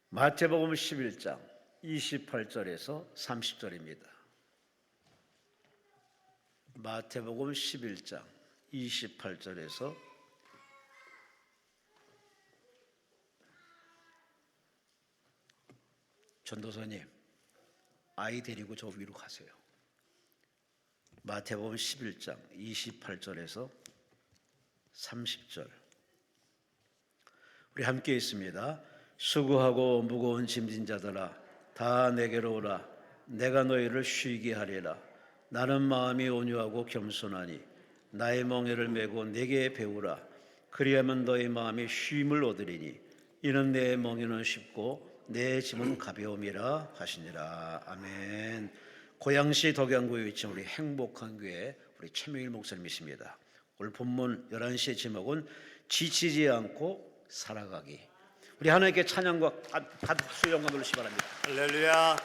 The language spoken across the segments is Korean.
마태복음 11장 28절에서 30절입니다. 마태복음 11장 28절에서 전도사님, 아이 데리고 저 위로 가세요. 마태복음 11장 28절에서 30절 우리 함께 있습니다. 수고하고 무거운 짐진 자들아 다 내게로 오라. 내가 너희를 쉬게 하리라. 나는 마음이 온유하고 겸손하니 나의 멍에를 메고 내게 배우라. 그리하면 너희 마음이 쉼을 얻으리니 이는 내 멍에는 쉽고 내 짐은 가벼움이라 하시니라. 아멘. 고양시 덕양구에 위치한 우리 행복한 교회 우리 최명일 목사님이십니다. 오늘 본문 11시의 제목은 지치지 않고 살아가기. 우리 하나님께 찬양과 박수 영광 돌리시기 바랍니다. 할렐루야.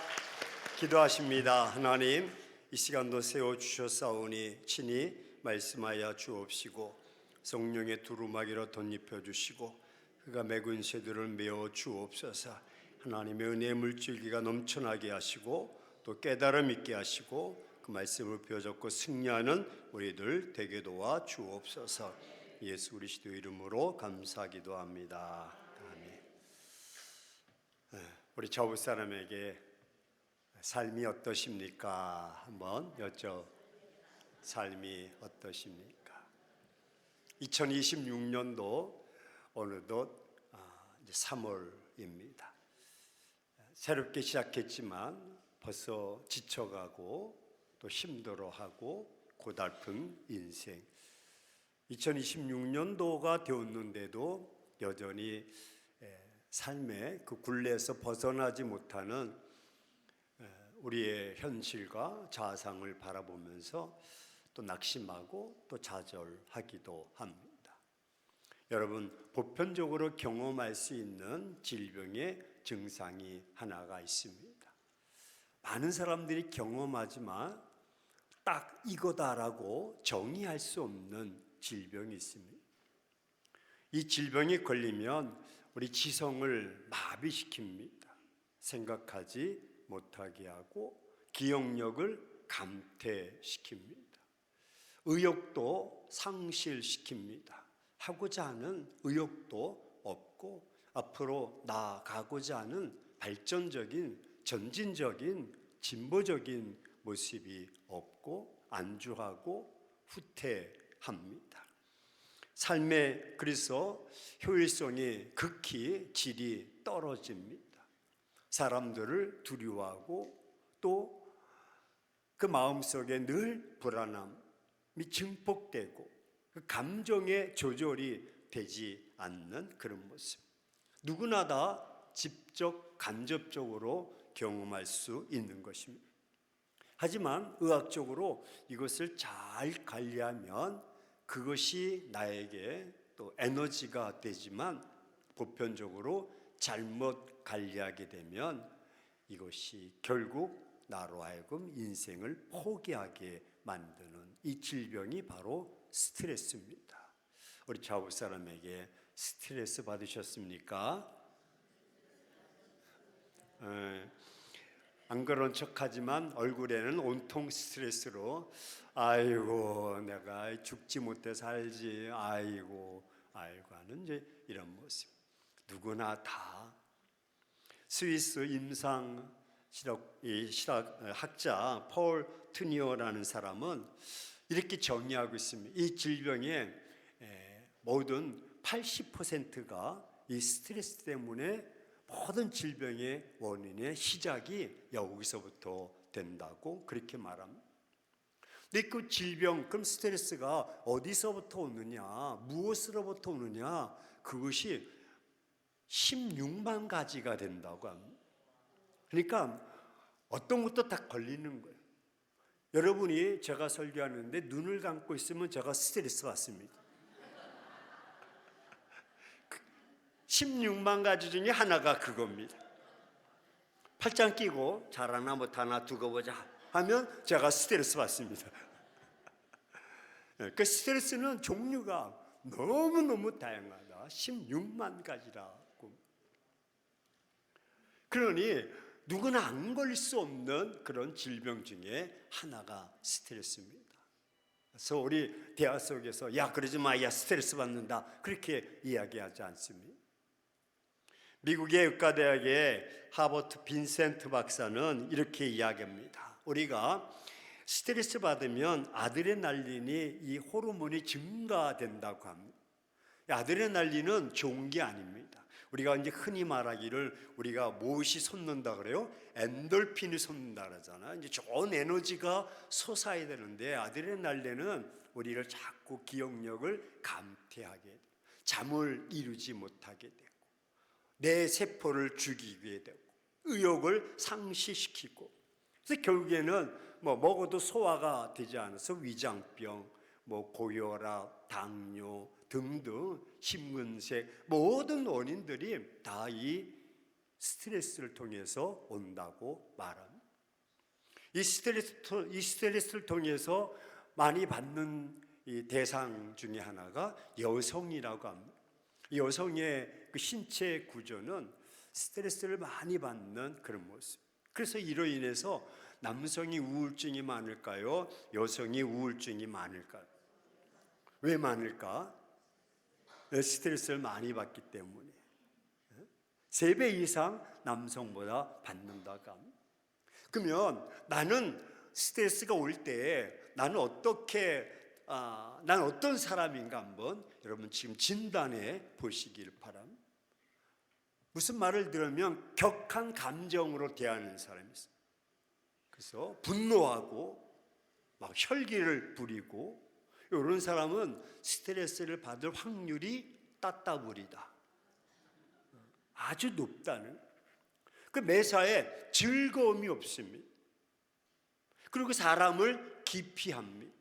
기도하십니다. 하나님, 이 시간도 세워주셨사오니 친히 말씀하여 주옵시고 성령의 두루마기로 덧입혀 주시고 그가 맺은 새들을 메어 주옵소서. 하나님의 은혜의 물줄기가 넘쳐나게 하시고 또 깨달음 있게 하시고 그 말씀을 펴잡고 승리하는 우리들 되게 도와 주옵소서. 예수 그리스도 이름으로 감사기도 합니다. 아멘. 우리 저부 사람에게 삶이 어떠십니까? 한번 삶이 어떠십니까? 2026년도 어느덧 이제 3월입니다. 새롭게 시작했지만 벌써 지쳐가고 또 힘들어하고 고달픈 인생. 2026년도가 되었는데도 여전히 삶의 그 굴레에서 벗어나지 못하는 우리의 현실과 자아상을 바라보면서 또 낙심하고 또 좌절하기도 합니다. 여러분, 보편적으로 경험할 수 있는 질병의 증상이 하나가 있습니다. 많은 사람들이 경험하지만 딱 이거다라고 정의할 수 없는 질병이 있습니다. 이 질병이 걸리면 우리 지성을 마비시킵니다. 생각하지 못하게 하고 기억력을 감퇴시킵니다. 의욕도 상실시킵니다. 하고자 하는 의욕도 없고 앞으로 나아가고자 하는 발전적인 전진적인 진보적인 모습이 없고 안주하고 후퇴합니다. 삶의 그래서 효율성이 극히 질이 떨어집니다. 사람들을 두려워하고 또 그 마음속에 늘 불안함이 증폭되고 그 감정의 조절이 되지 않는 그런 모습. 누구나 다 직접 간접적으로 경험할 수 있는 것입니다. 하지만 의학적으로 이것을 잘 관리하면 그것이 나에게 또 에너지가 되지만 보편적으로 잘못 관리하게 되면 이것이 결국 나로 하여금 인생을 포기하게 만드는 이 질병이 바로 스트레스입니다. 우리 좌우 사람에게 스트레스 받으셨습니까? 안 그런 척하지만 얼굴에는 온통 스트레스로 아이고 내가 죽지 못해 살지 아이고 하는 이제 이런 모습. 누구나 다. 스위스 임상 실학 학자 폴 트니어라는 사람은 이렇게 정의하고 있습니다. 이 질병의 모든 80%가 이 스트레스 때문에 모든 질병의 원인의 시작이 여기서부터 된다고 그렇게 말합니다. 근데 그 질병, 그럼 스트레스가 어디서부터 오느냐, 무엇으로부터 오느냐, 그것이 16만 가지가 된다고 합니다. 그러니까 어떤 것도 다 걸리는 거예요. 여러분이 제가 설교하는데 눈을 감고 있으면 제가 스트레스 받습니다. 16만 가지 중에 하나가 그겁니다. 팔짱 끼고 잘하나 못하나 두고 보자 하면 제가 스트레스 받습니다. 그 스트레스는 종류가 너무너무 다양하다. 16만 가지라고. 그러니 누구나 안 걸릴 수 없는 그런 질병 중에 하나가 스트레스입니다. 그래서 우리 대화 속에서 야 그러지 마, 야 스트레스 받는다 그렇게 이야기하지 않습니다. 미국의 의과대학의 하버트 빈센트 박사는 이렇게 이야기합니다. 우리가 스트레스 받으면 아드레날린이 이 호르몬이 증가된다고 합니다. 아드레날린은 좋은 게 아닙니다. 우리가 이제 흔히 말하기를 우리가 무엇이 솟는다 그래요? 엔돌핀이 솟는다 그러잖아요. 이제 좋은 에너지가 솟아야 되는데 아드레날린은 우리를 자꾸 기억력을 감퇴하게 돼요. 잠을 이루지 못하게 되고 내 세포를 죽이게 되고 의욕을 상실시키고 그래서 결국에는 먹어도 소화가 되지 않아서 위장병, 고혈압, 당뇨 등등 심근색 모든 원인들이 다 이 스트레스를 통해서 온다고 말합니다. 이 스트레스를 통해서 많이 받는 이 대상 중에 하나가 여성이라고 합니다. 여성의 그 신체 구조는 스트레스를 많이 받는 그런 모습. 그래서 이로 인해서 남성이 우울증이 많을까요? 여성이 우울증이 많을까요? 왜 많을까? 스트레스를 많이 받기 때문에 3배 이상 남성보다 받는다고 합니다. 그러면 나는 스트레스가 올 때 나는 난 어떤 사람인가 한번 여러분 지금 진단해 보시길 바랍니다. 무슨 말을 들으면 격한 감정으로 대하는 사람이 있어요. 그래서 분노하고 막 혈기를 부리고 이런 사람은 스트레스를 받을 확률이 따따블이다. 아주 높다는. 그 매사에 즐거움이 없습니다. 그리고 사람을 기피합니다.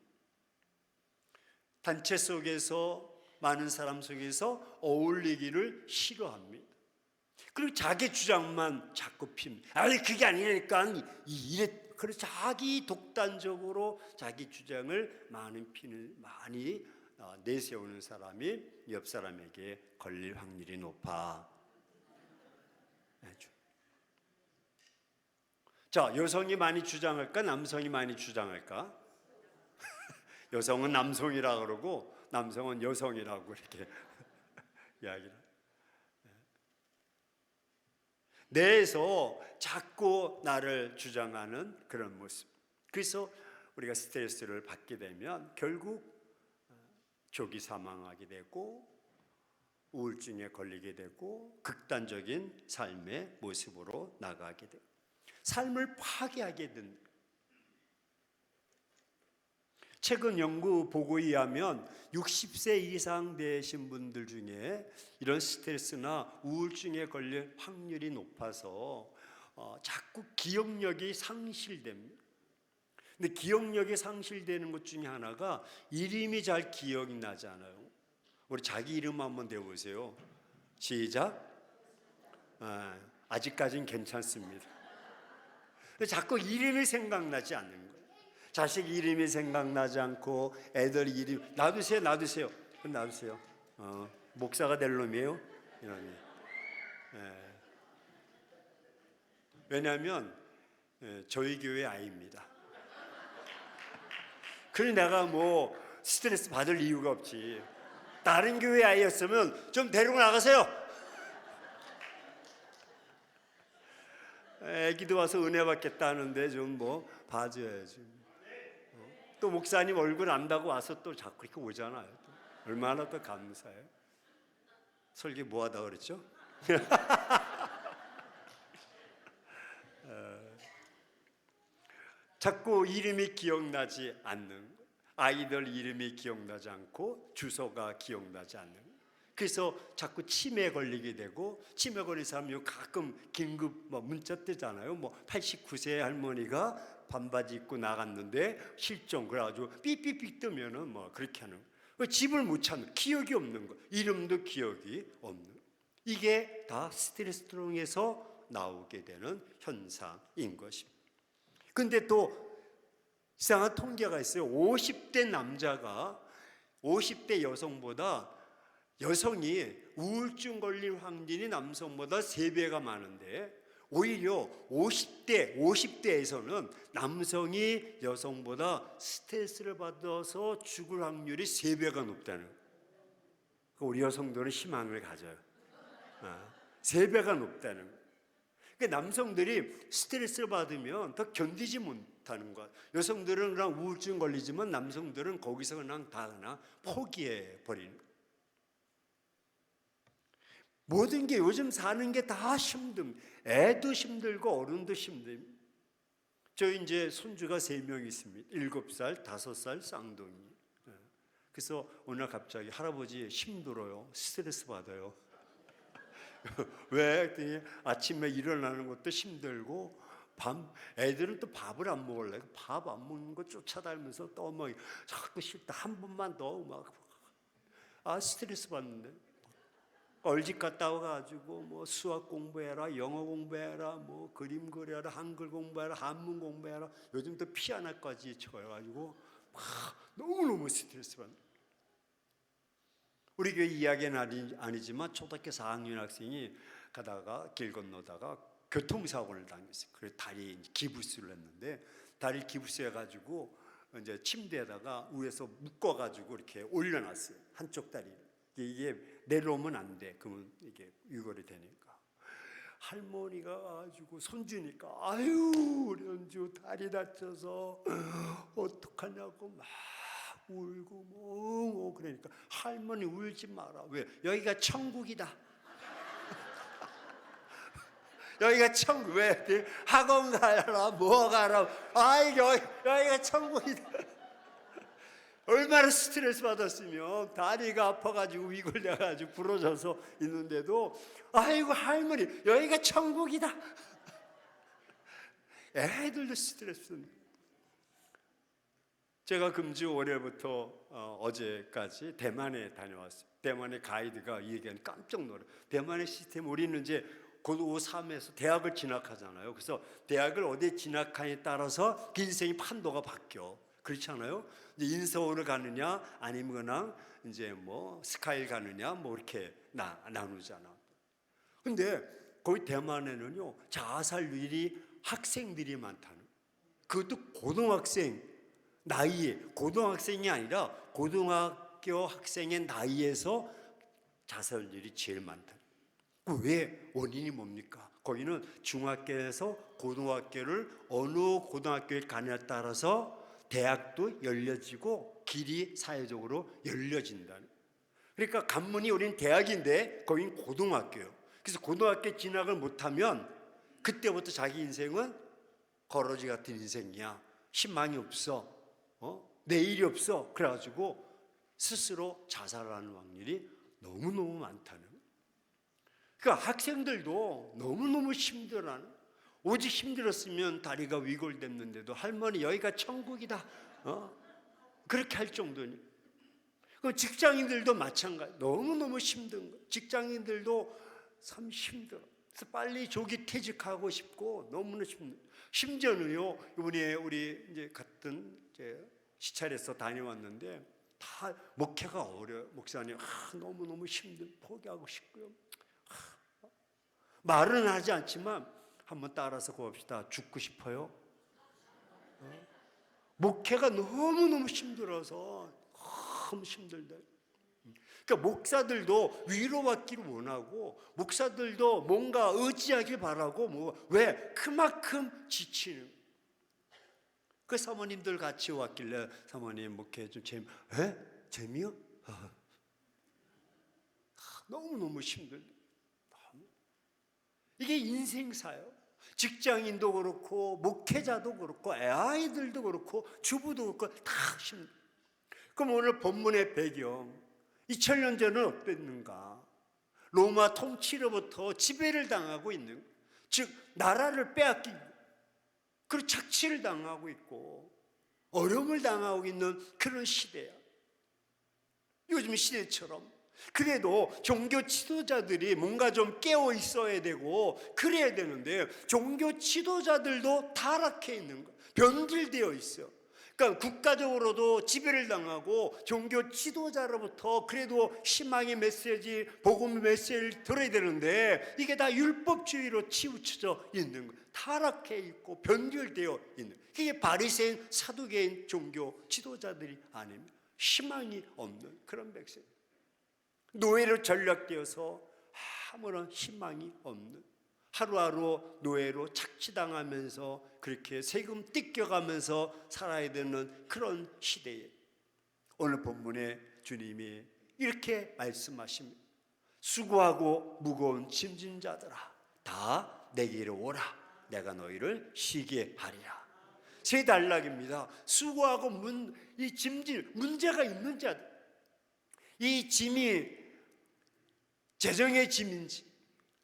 단체 속에서 많은 사람 속에서 어울리기를 싫어합니다. 그리고 자기 주장만 자꾸 핍니다. 아니 그게 아니니까 이래. 그래서 자기 독단적으로 자기 주장을 많이 내세우는 사람이 옆 사람에게 걸릴 확률이 높아. 자, 여성이 많이 주장할까? 남성이 많이 주장할까? 여성은 남성이라고 그러고 남성은 여성이라고 이렇게 이야기를. 내에서 자꾸 나를 주장하는 그런 모습. 그래서 우리가 스트레스를 받게 되면 결국 조기 사망하게 되고 우울증에 걸리게 되고 극단적인 삶의 모습으로 나가게 되고 삶을 파괴하게 된다. 최근 연구 보고에 의하면 60세 이상 되신 분들 중에 이런 스트레스나 우울증에 걸릴 확률이 높아서 자꾸 기억력이 상실됩니다. 근데 기억력이 상실되는 것 중에 하나가 이름이 잘 기억이 나지 않아요. 우리 자기 이름 한번 대보세요. 시작. 아직까지는 괜찮습니다. 근데 자꾸 이름이 생각나지 않는 거예요. 자식 이름이 생각나지 않고 애들 이름 놔두세요. 그럼 놔두세요. 목사가 될 놈이에요. 이러니. 왜냐하면 저희 교회 아이입니다. 그래 내가 스트레스 받을 이유가 없지. 다른 교회 아이였으면 좀 데리고 나가세요. 애기도 와서 은혜 받겠다 하는데 좀 봐줘야지. 또 목사님 얼굴 안다고 와서 또 자꾸 이렇게 오잖아요. 또. 얼마나 더 감사해요. 설교 뭐하다 그랬죠? 자꾸 이름이 기억나지 않는 거예요. 아이들 이름이 기억나지 않고 주소가 기억나지 않는 거예요. 그래서 자꾸 치매에 걸리게 되고 치매 걸린 사람이 가끔 긴급 문자 뜨잖아요. 89세 할머니가 반바지 입고 나갔는데 실종 그래가지고 삐삐삐 뜨면은 그렇게 하는 거예요. 집을 못 찾는 기억이 없는 거 이름도 기억이 없는 거. 이게 다 스트레스 통해서 나오게 되는 현상인 것입니다. 근데 또 이상한 통계가 있어요. 50대 남자가 50대 여성보다 여성이 우울증 걸릴 확률이 남성보다 3배가 많은데 오히려 50대에서는 남성이 여성보다 스트레스를 받아서 죽을 확률이 3배가 높다는 거예요. 우리 여성들은 희망을 가져요. 3배가 높다는 거예요. 그러니까 남성들이 스트레스를 받으면 더 견디지 못하는 것. 여성들은 그냥 우울증 걸리지만 남성들은 거기서 그냥 포기해 버리는 거예요. 모든 게 요즘 사는 게 다 애도 힘들고 어른도 힘듭니다. 저희 이제 손주가 3명 있습니다. 7살, 5살 쌍둥이. 그래서 오늘 갑자기 할아버지 힘들어요. 스트레스 받아요. 왜? 그랬더니 아침에 일어나는 것도 힘들고 애들은 또 밥을 안 먹을래. 밥 안 먹는 거 쫓아다니면서 또 막 자꾸 싫다. 한 번만 더 막 스트레스 받는데. 얼집 갔다 와가지고 뭐 수학 공부해라, 영어 공부해라, 뭐 그림 그려라, 한글 공부해라, 한문 공부해라. 요즘 또 피아노까지 쳐가지고 너무너무 스트레스 받는. 우리 교회 이야기는 아니지만 초등학교 4학년 학생이 가다가 길 건너다가 교통사고를 당했어요. 그래서 다리 기부스를 했는데 다리 기부스해가지고 이제 침대에다가 위에서 묶어가지고 이렇게 올려놨어요. 한쪽 다리를. 이게 내려오면 안 돼. 그러면 이게 위골이 되니까. 할머니가 가지고 손주니까 아유 우리 연주 다리 다쳐서 어떡하냐고 막 울고 뭐 그러니까 할머니 울지 마라. 왜? 여기가 천국이다. 여기가 천국. 왜? 학원 가라 뭐 가라. 여기가 천국이다. 얼마나 스트레스 받았으면 다리가 아파가지고 위골돼가지고 부러져서 있는데도 아이고 할머니 여기가 천국이다. 애들도 스트레스. 제가 금주 월요일부터 어제까지 대만에 다녀왔어요. 대만의 가이드가 이 얘기하는 깜짝 놀라요. 대만의 시스템, 우리는 이제 고등고 3에서 대학을 진학하잖아요. 그래서 대학을 어디에 진학하냐에 따라서 그 인생의 판도가 바뀌어. 그렇지 않아요? 이제 인서울을 가느냐 아니면 그냥 이제 뭐 스카이를 가느냐 뭐 이렇게 나누잖아. 근데 거기 대만에는요 자살률이 학생들이 많다는. 그것도 고등학생 나이에, 고등학생이 아니라 고등학교 학생의 나이에서 자살률이 제일 많다. 왜? 원인이 뭡니까? 거기는 중학교에서 고등학교를 어느 고등학교에 가냐에 따라서 대학도 열려지고 길이 사회적으로 열려진다는. 그러니까 간문이 우리는 대학인데 거긴 고등학교예요. 그래서 고등학교 진학을 못하면 그때부터 자기 인생은 거러지 같은 인생이야. 희망이 없어. 내일이 없어. 그래가지고 스스로 자살하는 확률이 너무너무 많다는. 그러니까 학생들도 너무너무 힘들어하는. 오직 힘들었으면 다리가 위골됐는데도 할머니 여기가 천국이다. 그렇게 할 정도니. 그럼 직장인들도 마찬가지. 너무너무 힘든 거. 직장인들도 참 힘들어. 그래서 빨리 조기 퇴직하고 싶고 너무나 힘들어. 심지어는요, 우리 이제 같은 시찰에서 다녀왔는데 다 목회가 어려요. 목사님 너무너무 힘들어. 포기하고 싶고요. 말은 하지 않지만 한번 따라서 봅시다. 죽고 싶어요? 목회가 너무너무 힘들어서 너무 힘들다. 그러니까 목사들도 위로받기를 원하고 목사들도 뭔가 의지하길 바라고 왜? 그만큼 지치는. 그 사모님들 같이 왔길래 사모님 목회 좀 재미요? 너무너무 힘들다. 이게 인생사요. 직장인도 그렇고 목회자도 그렇고 아이들도 그렇고 주부도 그렇고 다 힘들어. 그럼 오늘 본문의 배경 2000년 전은 어땠는가? 로마 통치로부터 지배를 당하고 있는, 즉 나라를 빼앗기고 그리고 착취를 당하고 있고 어려움을 당하고 있는 그런 시대야. 요즘 시대처럼. 그래도 종교 지도자들이 뭔가 좀 깨어 있어야 되고 그래야 되는데 종교 지도자들도 타락해 있는 거, 변질되어 있어. 그러니까 국가적으로도 지배를 당하고 종교 지도자로부터 그래도 희망의 메시지, 복음 메시지를 들어야 되는데 이게 다 율법주의로 치우쳐져 있는 거예요. 타락해 있고 변절되어 있는, 이게 바리새인 사두개인 종교 지도자들이 아니면 희망이 없는 그런 백성, 노예로 전락되어서 아무런 희망이 없는, 하루하루 노예로 착취당하면서 그렇게 세금 뜯겨가면서 살아야 되는 그런 시대에 오늘 본문에 주님이 이렇게 말씀하십니다. 수고하고 무거운 짐진 자들아 다 내게로 오라, 내가 너희를 쉬게 하리라. 세 단락입니다. 수고하고 이 짐진, 문제가 있는 자들, 이 짐이 재정의 짐인지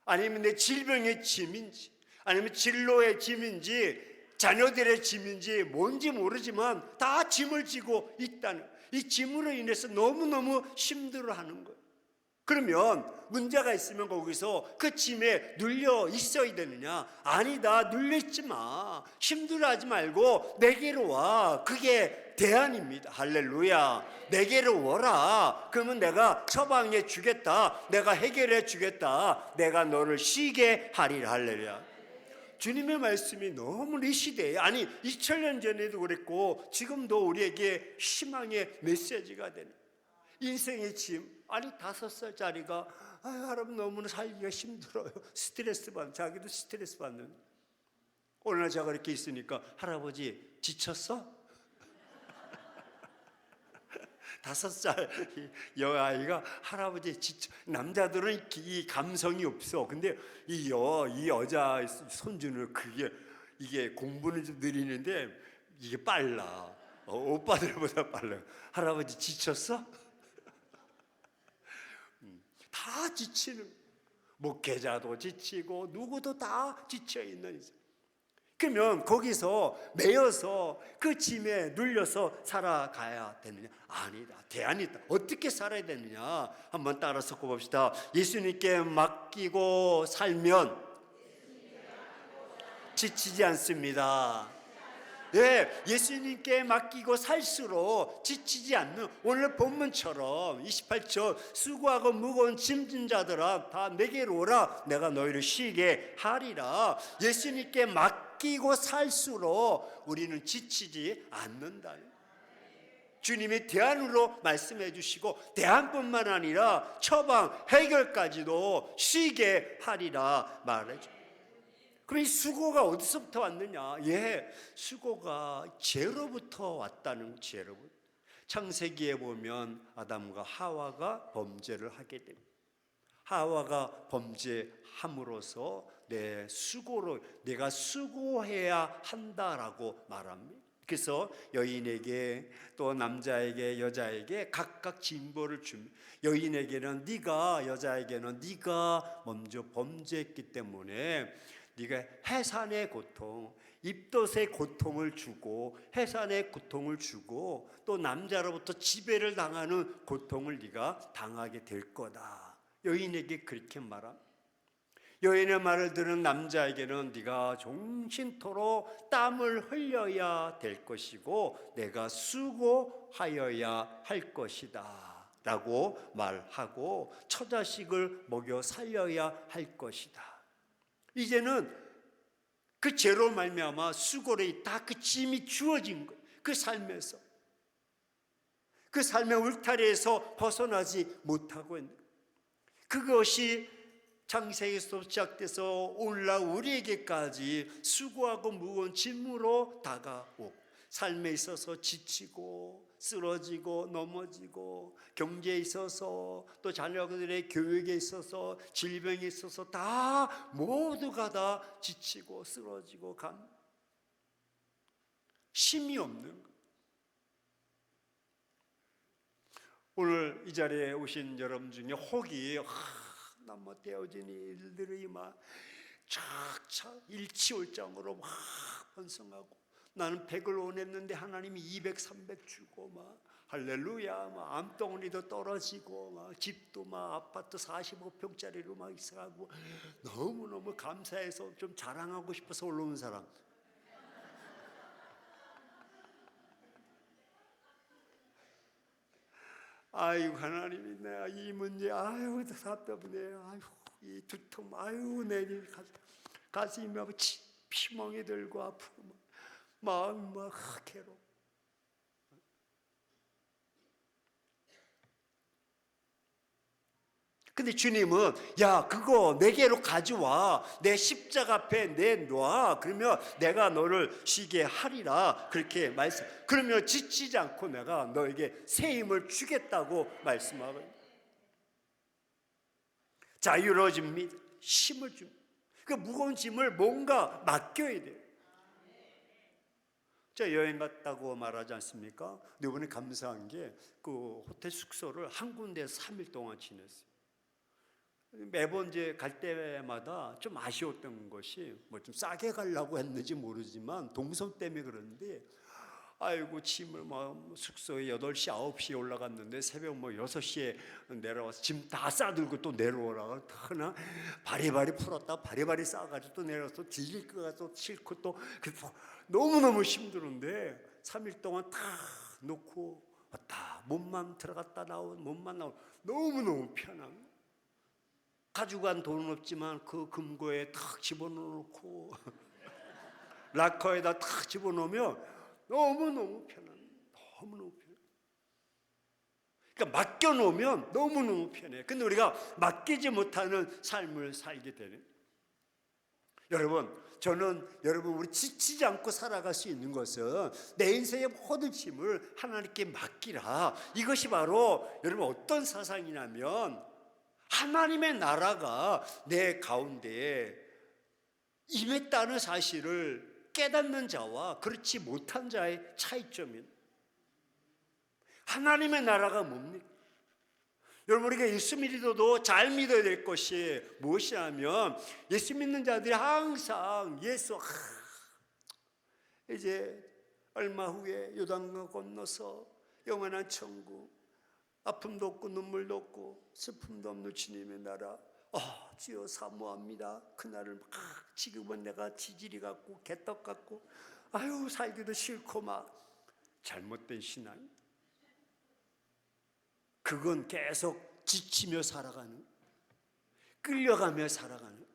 아니면 내 질병의 짐인지 아니면 진로의 짐인지 자녀들의 짐인지 뭔지 모르지만 다 짐을 지고 있다는, 이 짐으로 인해서 너무너무 힘들어하는 거예요. 그러면 문제가 있으면 거기서 그 짐에 눌려 있어야 되느냐? 아니다, 눌려 있지 마, 힘들어하지 말고 내게로 와. 그게 대안입니다. 할렐루야. 내게로 오라. 그러면 내가 처방해 주겠다, 내가 해결해 주겠다, 내가 너를 쉬게 하리라. 할렐루야. 주님의 말씀이 너무 이 시대에, 아니 2000년 전에도 그랬고 지금도 우리에게 희망의 메시지가 되는, 인생의 짐. 아니 5살짜리가 할아버지 너무나 살기가 힘들어요, 스트레스 받는, 자기도 스트레스 받는. 어느 날 제가 이렇게 있으니까 할아버지 지쳤어? 5살 여아이가 할아버지 지쳐. 남자들은 이 감성이 없어. 근데 이 여자 손주는 이게 공부는 좀 느리는데 이게 빨라. 오빠들보다 빨라. 할아버지 지쳤어? 다 지치는, 목회자도 지치고 누구도 다 지쳐 있는. 그러면 거기서 매여서 그 짐에 눌려서 살아가야 되느냐? 아니다, 대안이 있다. 어떻게 살아야 되느냐? 한번 따라 섞어 봅시다. 예수님께 맡기고 살면 지치지 않습니다. 네, 예수님께 맡기고 살수록 지치지 않는, 오늘 본문처럼 28절 수고하고 무거운 짐진 자들아 다 내게로 오라, 내가 너희를 쉬게 하리라. 예수님께 맡기고 살수록 우리는 지치지 않는다. 주님이 대안으로 말씀해 주시고, 대안뿐만 아니라 처방 해결까지도 쉬게 하리라 말해 줍니다. 그럼 이 수고가 어디서부터 왔느냐? 수고가 죄로부터 왔다는, 죄로부터. 창세기에 보면 아담과 하와가 범죄를 하게 됩니다. 하와가 범죄함으로써 내 수고로, 내가 수고해야 한다라고 말합니다. 그래서 여인에게 또 남자에게 여자에게 각각 징벌을 줍니다. 여인에게는 네가, 여자에게는 네가 먼저 범죄했기 때문에 네가 해산의 고통, 입덧의 고통을 주고, 해산의 고통을 주고, 또 남자로부터 지배를 당하는 고통을 네가 당하게 될 거다. 여인에게 그렇게 말합니다. 여인의 말을 들은 남자에게는 네가 종신토록 땀을 흘려야 될 것이고 내가 수고하여야 할 것이다 라고 말하고, 처자식을 먹여 살려야 할 것이다. 이제는 그 죄로 말미암아 수고로 다 그 짐이 주어진 거예요. 그 삶에서, 그 삶의 울타리에서 벗어나지 못하고 있는 거예요. 그것이 창세기에서 시작돼서 오늘날 우리에게까지 수고하고 무거운 짐으로 다가오고, 삶에 있어서 지치고 쓰러지고 넘어지고, 경제에 있어서 또 자녀들의 교육에 있어서 질병에 있어서 다 모두가 다 지치고 쓰러지고 힘이 없는 것. 오늘 이 자리에 오신 여러분 중에 혹이 남모되어진 일들이 막 착착 일치월장으로 막 번성하고, 나는 100을 원했는데 하나님이 200, 300 주고 막 할렐루야, 막 암덩어리도 떨어지고 막 집도 막 아파트 45평짜리로 막 있어가고 너무너무 감사해서 좀 자랑하고 싶어서 올라온 사람. 아이고 하나님이 내가 이 문제 아이고 답답해 아이고 이 두통 아이고 내 가슴이 막 피멍이 들고 아프고 마음이 막 괴로워. 근데 주님은 야 그거 내게로 가져와 내 십자가 앞에 내놔 그러면 내가 너를 쉬게 하리라 그렇게 말씀. 그러면 지치지 않고 내가 너에게 새 힘을 주겠다고 말씀하거든요. 자유로워집니다. 힘을 줍니다. 그 무거운 짐을 뭔가 맡겨야 돼요. 제가 여행 갔다고 말하지 않습니까? 근데 이번에 감사한 게 그 호텔 숙소를 한 군데에서 3일 동안 지냈어요. 매번 이제 갈 때마다 좀 아쉬웠던 것이 뭐 좀 싸게 가려고 했는지 모르지만 동선 때문에 그런데 아이고 짐을 뭐 숙소에 8시 9시에 올라갔는데 새벽 뭐 6시에 내려와서 짐 다 싸들고 또 내려오라고 하나 바리바리 풀었다 바리바리 싸가지고 또 내려와서 뒤질 거 가서 싣고 또 너무너무 힘들었는데 3일 동안 다 놓고 왔다 몸만 들어갔다 나온 몸만 나온 너무너무 편한 거예요. 가져간 돈은 없지만 그 금고에 탁 집어넣고 락커에다 탁 집어넣으면 너무너무 편한 너무너무 편해. 그러니까 맡겨놓으면 너무너무 편해. 근데 우리가 맡기지 못하는 삶을 살게 되는. 여러분 저는 여러분 우리 지치지 않고 살아갈 수 있는 것은 내 인생의 모든 짐을 하나님께 맡기라. 이것이 바로 여러분 어떤 사상이냐면 하나님의 나라가 내 가운데에 임했다는 사실을 깨닫는 자와 그렇지 못한 자의 차이점입니다. 하나님의 나라가 뭡니까? 여러분 우리가 예수 믿어도 잘 믿어야 될 것이 무엇이냐면 예수 믿는 자들이 항상 예수 이제 얼마 후에 요단강 건너서 영원한 천국 아픔도 없고 눈물도 없고 슬픔도 없는 주님의 나라 주여 사모합니다. 그날을 막 지금은 내가 지질이 같고 개떡 같고 아유 살기도 싫고 막 잘못된 신앙 그건 계속 지치며 살아가는 끌려가며 살아가는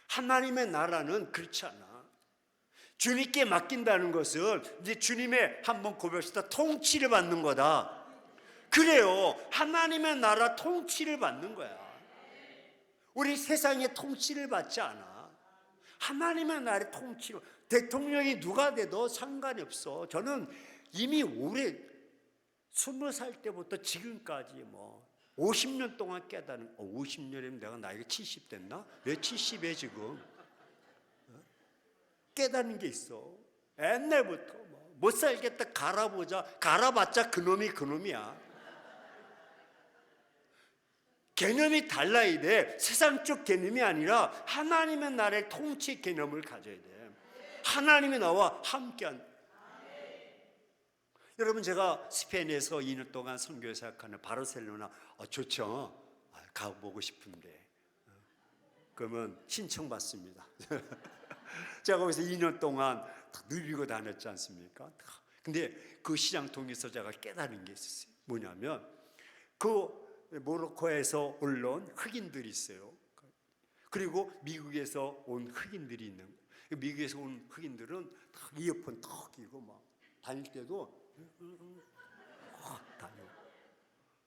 하나님의 나라는 그렇지 않아. 주님께 맡긴다는 것은 이제 주님의 한번 고백했다 통치를 받는 거다. 그래요. 하나님의 나라 통치를 받는 거야. 우리 세상의 통치를 받지 않아. 하나님의 나라의 통치로 대통령이 누가 돼도 상관이 없어. 저는 이미 오래 20살 때부터 지금까지 뭐 50년 동안 깨달은 50년이면 내가 나이가 70 됐나? 왜 70에 지금? 깨닫는 게 있어. 옛날부터 못 살겠다 갈아보자. 갈아봤자 그놈이 그놈이야. 개념이 달라야 돼. 세상적 개념이 아니라 하나님의 나라의 통치 개념을 가져야 돼. 하나님이 나와 함께한. 여러분 제가 스페인에서 2년 동안 선교에 생각하는 바르셀로나 좋죠. 가보고 싶은데 그러면 신청받습니다. 제가 거기서 2년 동안 누비고 다녔지 않습니까? 근데 그 시장 통해서 제가 깨달은 게 있었어요. 뭐냐면 그 모로코에서 올라온 흑인들이 있어요. 그리고 미국에서 온 흑인들이 있는 거예요. 미국에서 온 흑인들은 딱 이어폰 탁 끼고 막 다닐 때도 다녀.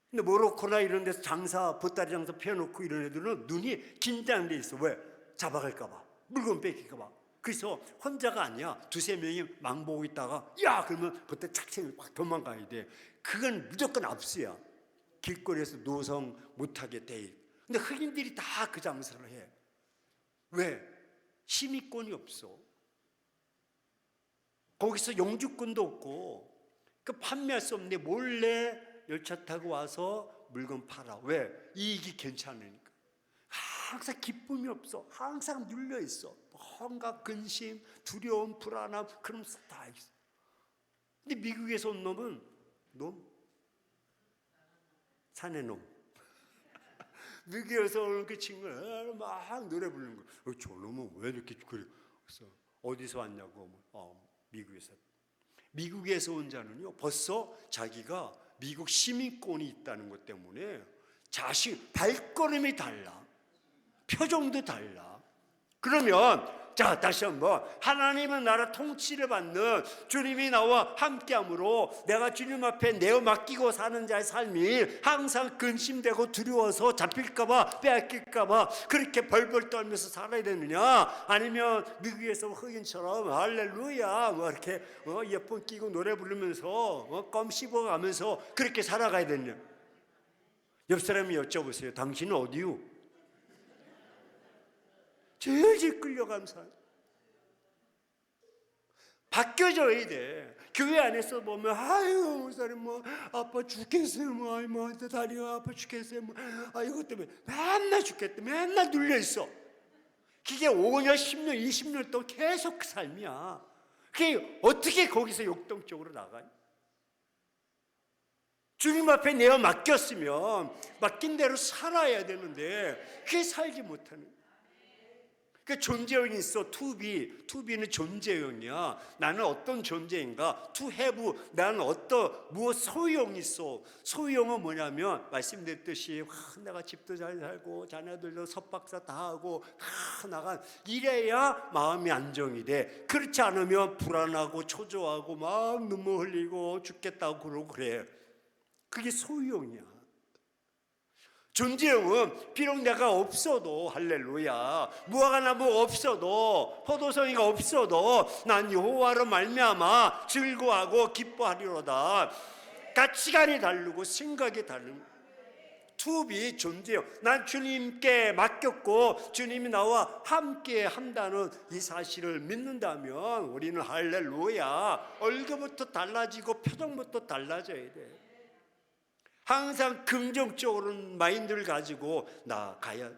근데 모로코나 이런 데서 장사 보따리 장사 펴놓고 이런 애들은 눈이 긴장돼 있어. 왜? 잡아갈까 봐. 물건 뺏길까 봐. 그래서 혼자가 아니야. 2-3명이 망보고 있다가 야 그러면 그때 착착 확 도망가야 돼. 그건 무조건 압수야. 길거리에서 노성 못하게 돼 있고. 근데 흑인들이 다 그 장사를 해. 왜? 심의권이 없어. 거기서 영주권도 없고 그 판매할 수 없는데 몰래 열차 타고 와서 물건 팔아. 왜? 이익이 괜찮으니까. 항상 기쁨이 없어. 항상 눌려 있어. 뭔가 근심, 두려움, 불안함 그런 거 다 있어. 근데 미국에서 온 놈은 사내 놈. 미국에서 온 그 친구는 막 노래 부르는 거야. 저 놈은 왜 이렇게 그래? 그래서 어디서 왔냐고. 미국에서. 미국에서 온 자는요 벌써 자기가 미국 시민권이 있다는 것 때문에 자식 발걸음이 달라, 표정도 달라. 그러면 자, 다시 한번 하나님은 나라 통치를 받는 주님이 나와 함께함으로 내가 주님 앞에 내어 맡기고 사는 자의 삶이 항상 근심되고 두려워서 잡힐까봐 빼앗길까봐 그렇게 벌벌 떨면서 살아야 되느냐, 아니면 미국에서 흑인처럼 할렐루야 뭐 이렇게 이어폰 끼고 노래 부르면서 껌 씹어가면서 그렇게 살아가야 되느냐. 옆 사람이 여쭤보세요. 당신은 어디요? 제일 끌려가면서 바뀌어져야 돼. 교회 안에서 보면 아유 목사님 뭐 아파 죽겠어요, 뭐 다리가 아파 죽겠어요, 이것 때문에 맨날 죽겠다, 맨날 눌려 있어. 그게 5년, 10년, 20년 동안 계속 그 삶이야. 그게 어떻게 거기서 역동적으로 나가니? 주님 앞에 내가 맡겼으면 맡긴 대로 살아야 되는데 그게 살지 못하는 거야. 그 존재형이 있어. 투비는 존재형이야. 나는 어떤 존재인가? 투해부, 나는 무엇 소유형이 있어. 소유형은 뭐냐면 말씀드렸듯이 내가 집도 잘 살고 자녀들도 석박사 다 하고 다 나간, 이래야 마음이 안정이 돼. 그렇지 않으면 불안하고 초조하고 막 눈물 흘리고 죽겠다고 그러고 그래. 그게 소유형이야. 존재형은 비록 내가 없어도, 할렐루야, 무화과 나무 없어도, 포도송이가 없어도 난 여호와로 말미암아 즐거워하고 기뻐하리로다. 가치관이 다르고 생각이 다른 투비 존재형. 난 주님께 맡겼고 주님이 나와 함께 한다는 이 사실을 믿는다면 우리는 할렐루야, 얼굴부터 달라지고 표정부터 달라져야 돼. 항상 긍정적으로 마인드를 가지고 나아가야.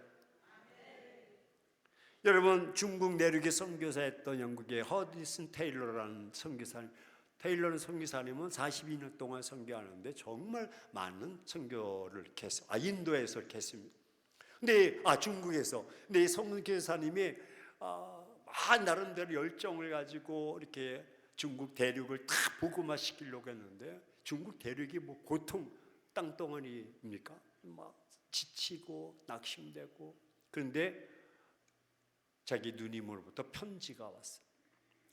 여러분, 중국 내륙에 선교사했던 영국의 허디슨 테일러라는 선교사님, 테일러는 선교사님은 42년 동안 선교하는데 정말 많은 선교를 했어요. 인도에서 했습니다. 근데 중국에서. 근데 이 선교사님이 나름대로 열정을 가지고 이렇게 중국 대륙을 다 복음화시키려고 했는데, 중국 대륙이 뭐 고통 땅덩어리입니까? 막 지치고 낙심되고. 그런데 자기 누님으로부터 편지가 왔어요.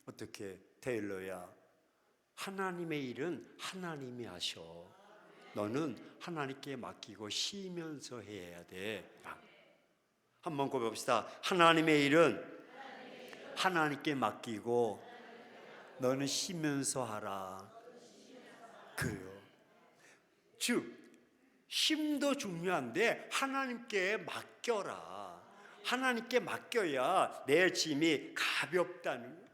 어떻게? 테일러야, 하나님의 일은 하나님이 하셔. 너는 하나님께 맡기고 쉬면서 해야 돼. 한번 고백합시다. 하나님의 일은 하나님께 맡기고 너는 쉬면서 하라. 그래요. 즉 쉼도 중요한데 하나님께 맡겨라. 하나님께 맡겨야 내 짐이 가볍다는 거예요.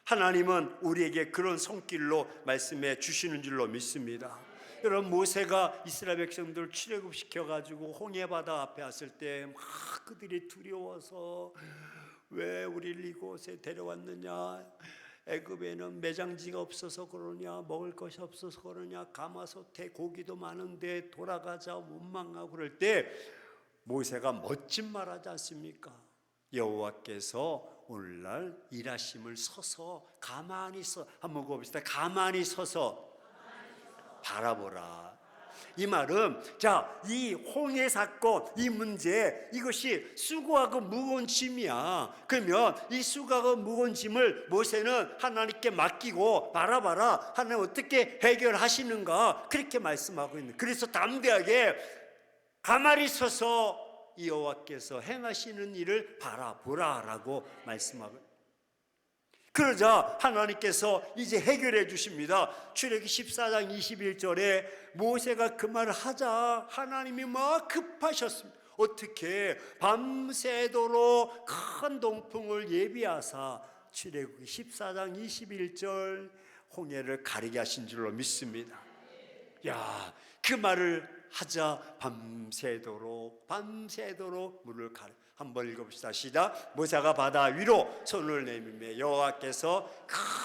하나님은 우리에게 그런 손길로 말씀해 주시는 줄로 믿습니다. 여러분, 모세가 이스라엘 백성들을 출애굽시켜가지고 홍해바다 앞에 왔을 때 막 그들이 두려워서 왜 우리를 이곳에 데려왔느냐, 애굽에는 매장지가 없어서 그러냐, 먹을 것이 없어서 그러냐, 가마솥에 고기도 많은데 돌아가자, 원망하고 그럴 때 모세가 멋진 말 하지 않습니까? 여호와께서 오늘날 일하심을 서서 가만히 한번 고봅시다. 가만히 서서 바라보라. 이 말은 이 홍해 사건, 이 문제, 이것이 수고하고 무거운 짐이야. 그러면 이 수고하고 무거운 짐을 모세는 하나님께 맡기고 바라봐라. 하나님 어떻게 해결하시는가, 그렇게 말씀하고 있는. 그래서 담대하게 가만히 서서 여호와께서 행하시는 일을 바라보라라고 말씀하고, 그러자 하나님께서 이제 해결해 주십니다. 출애굽기 14장 21절에 모세가 그 말을 하자 하나님이 막 급하셨습니다. 어떻게? 밤새도록 큰 동풍을 예비하사 출애굽기 14장 21절 홍해를 가리게 하신 줄로 믿습니다. 그 말을 하자 밤새도록 물을 가려. 한번 읽어봅시다. 시작. 모세가 바다 위로 손을 내밀며 여호와께서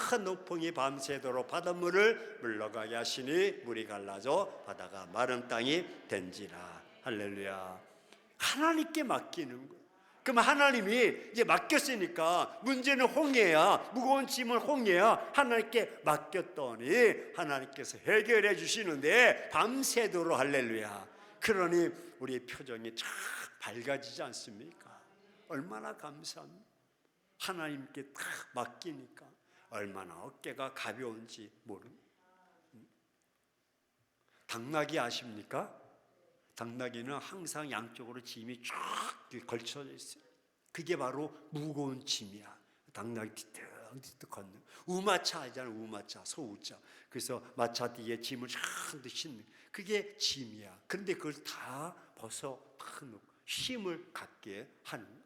큰 노풍이 밤새도록 바닷물을 물러가게 하시니 물이 갈라져 바다가 마른 땅이 된지라. 할렐루야. 하나님께 맡기는 거. 그럼 하나님이 이제 맡겼으니까 문제는 홍해야, 무거운 짐은 홍해야 하나님께 맡겼더니 하나님께서 해결해 주시는데 밤새도록 할렐루야. 그러니 우리의 표정이 쫙 밝아지지 않습니까? 얼마나 감사합니다. 하나님께 딱 맡기니까 얼마나 어깨가 가벼운지 모릅니다. 당나귀 아십니까? 당나귀는 항상 양쪽으로 짐이 쫙 걸쳐져 있어요. 그게 바로 무거운 짐이야. 당나귀 뒤뜩뒤뜩 걷는. 우마차 하잖아요. 우마차, 소우자. 그래서 마차 뒤에 짐을 쫙 싣는 그게 짐이야. 그런데 그걸 다 벗어 탁 놓고 힘을 갖게 하는.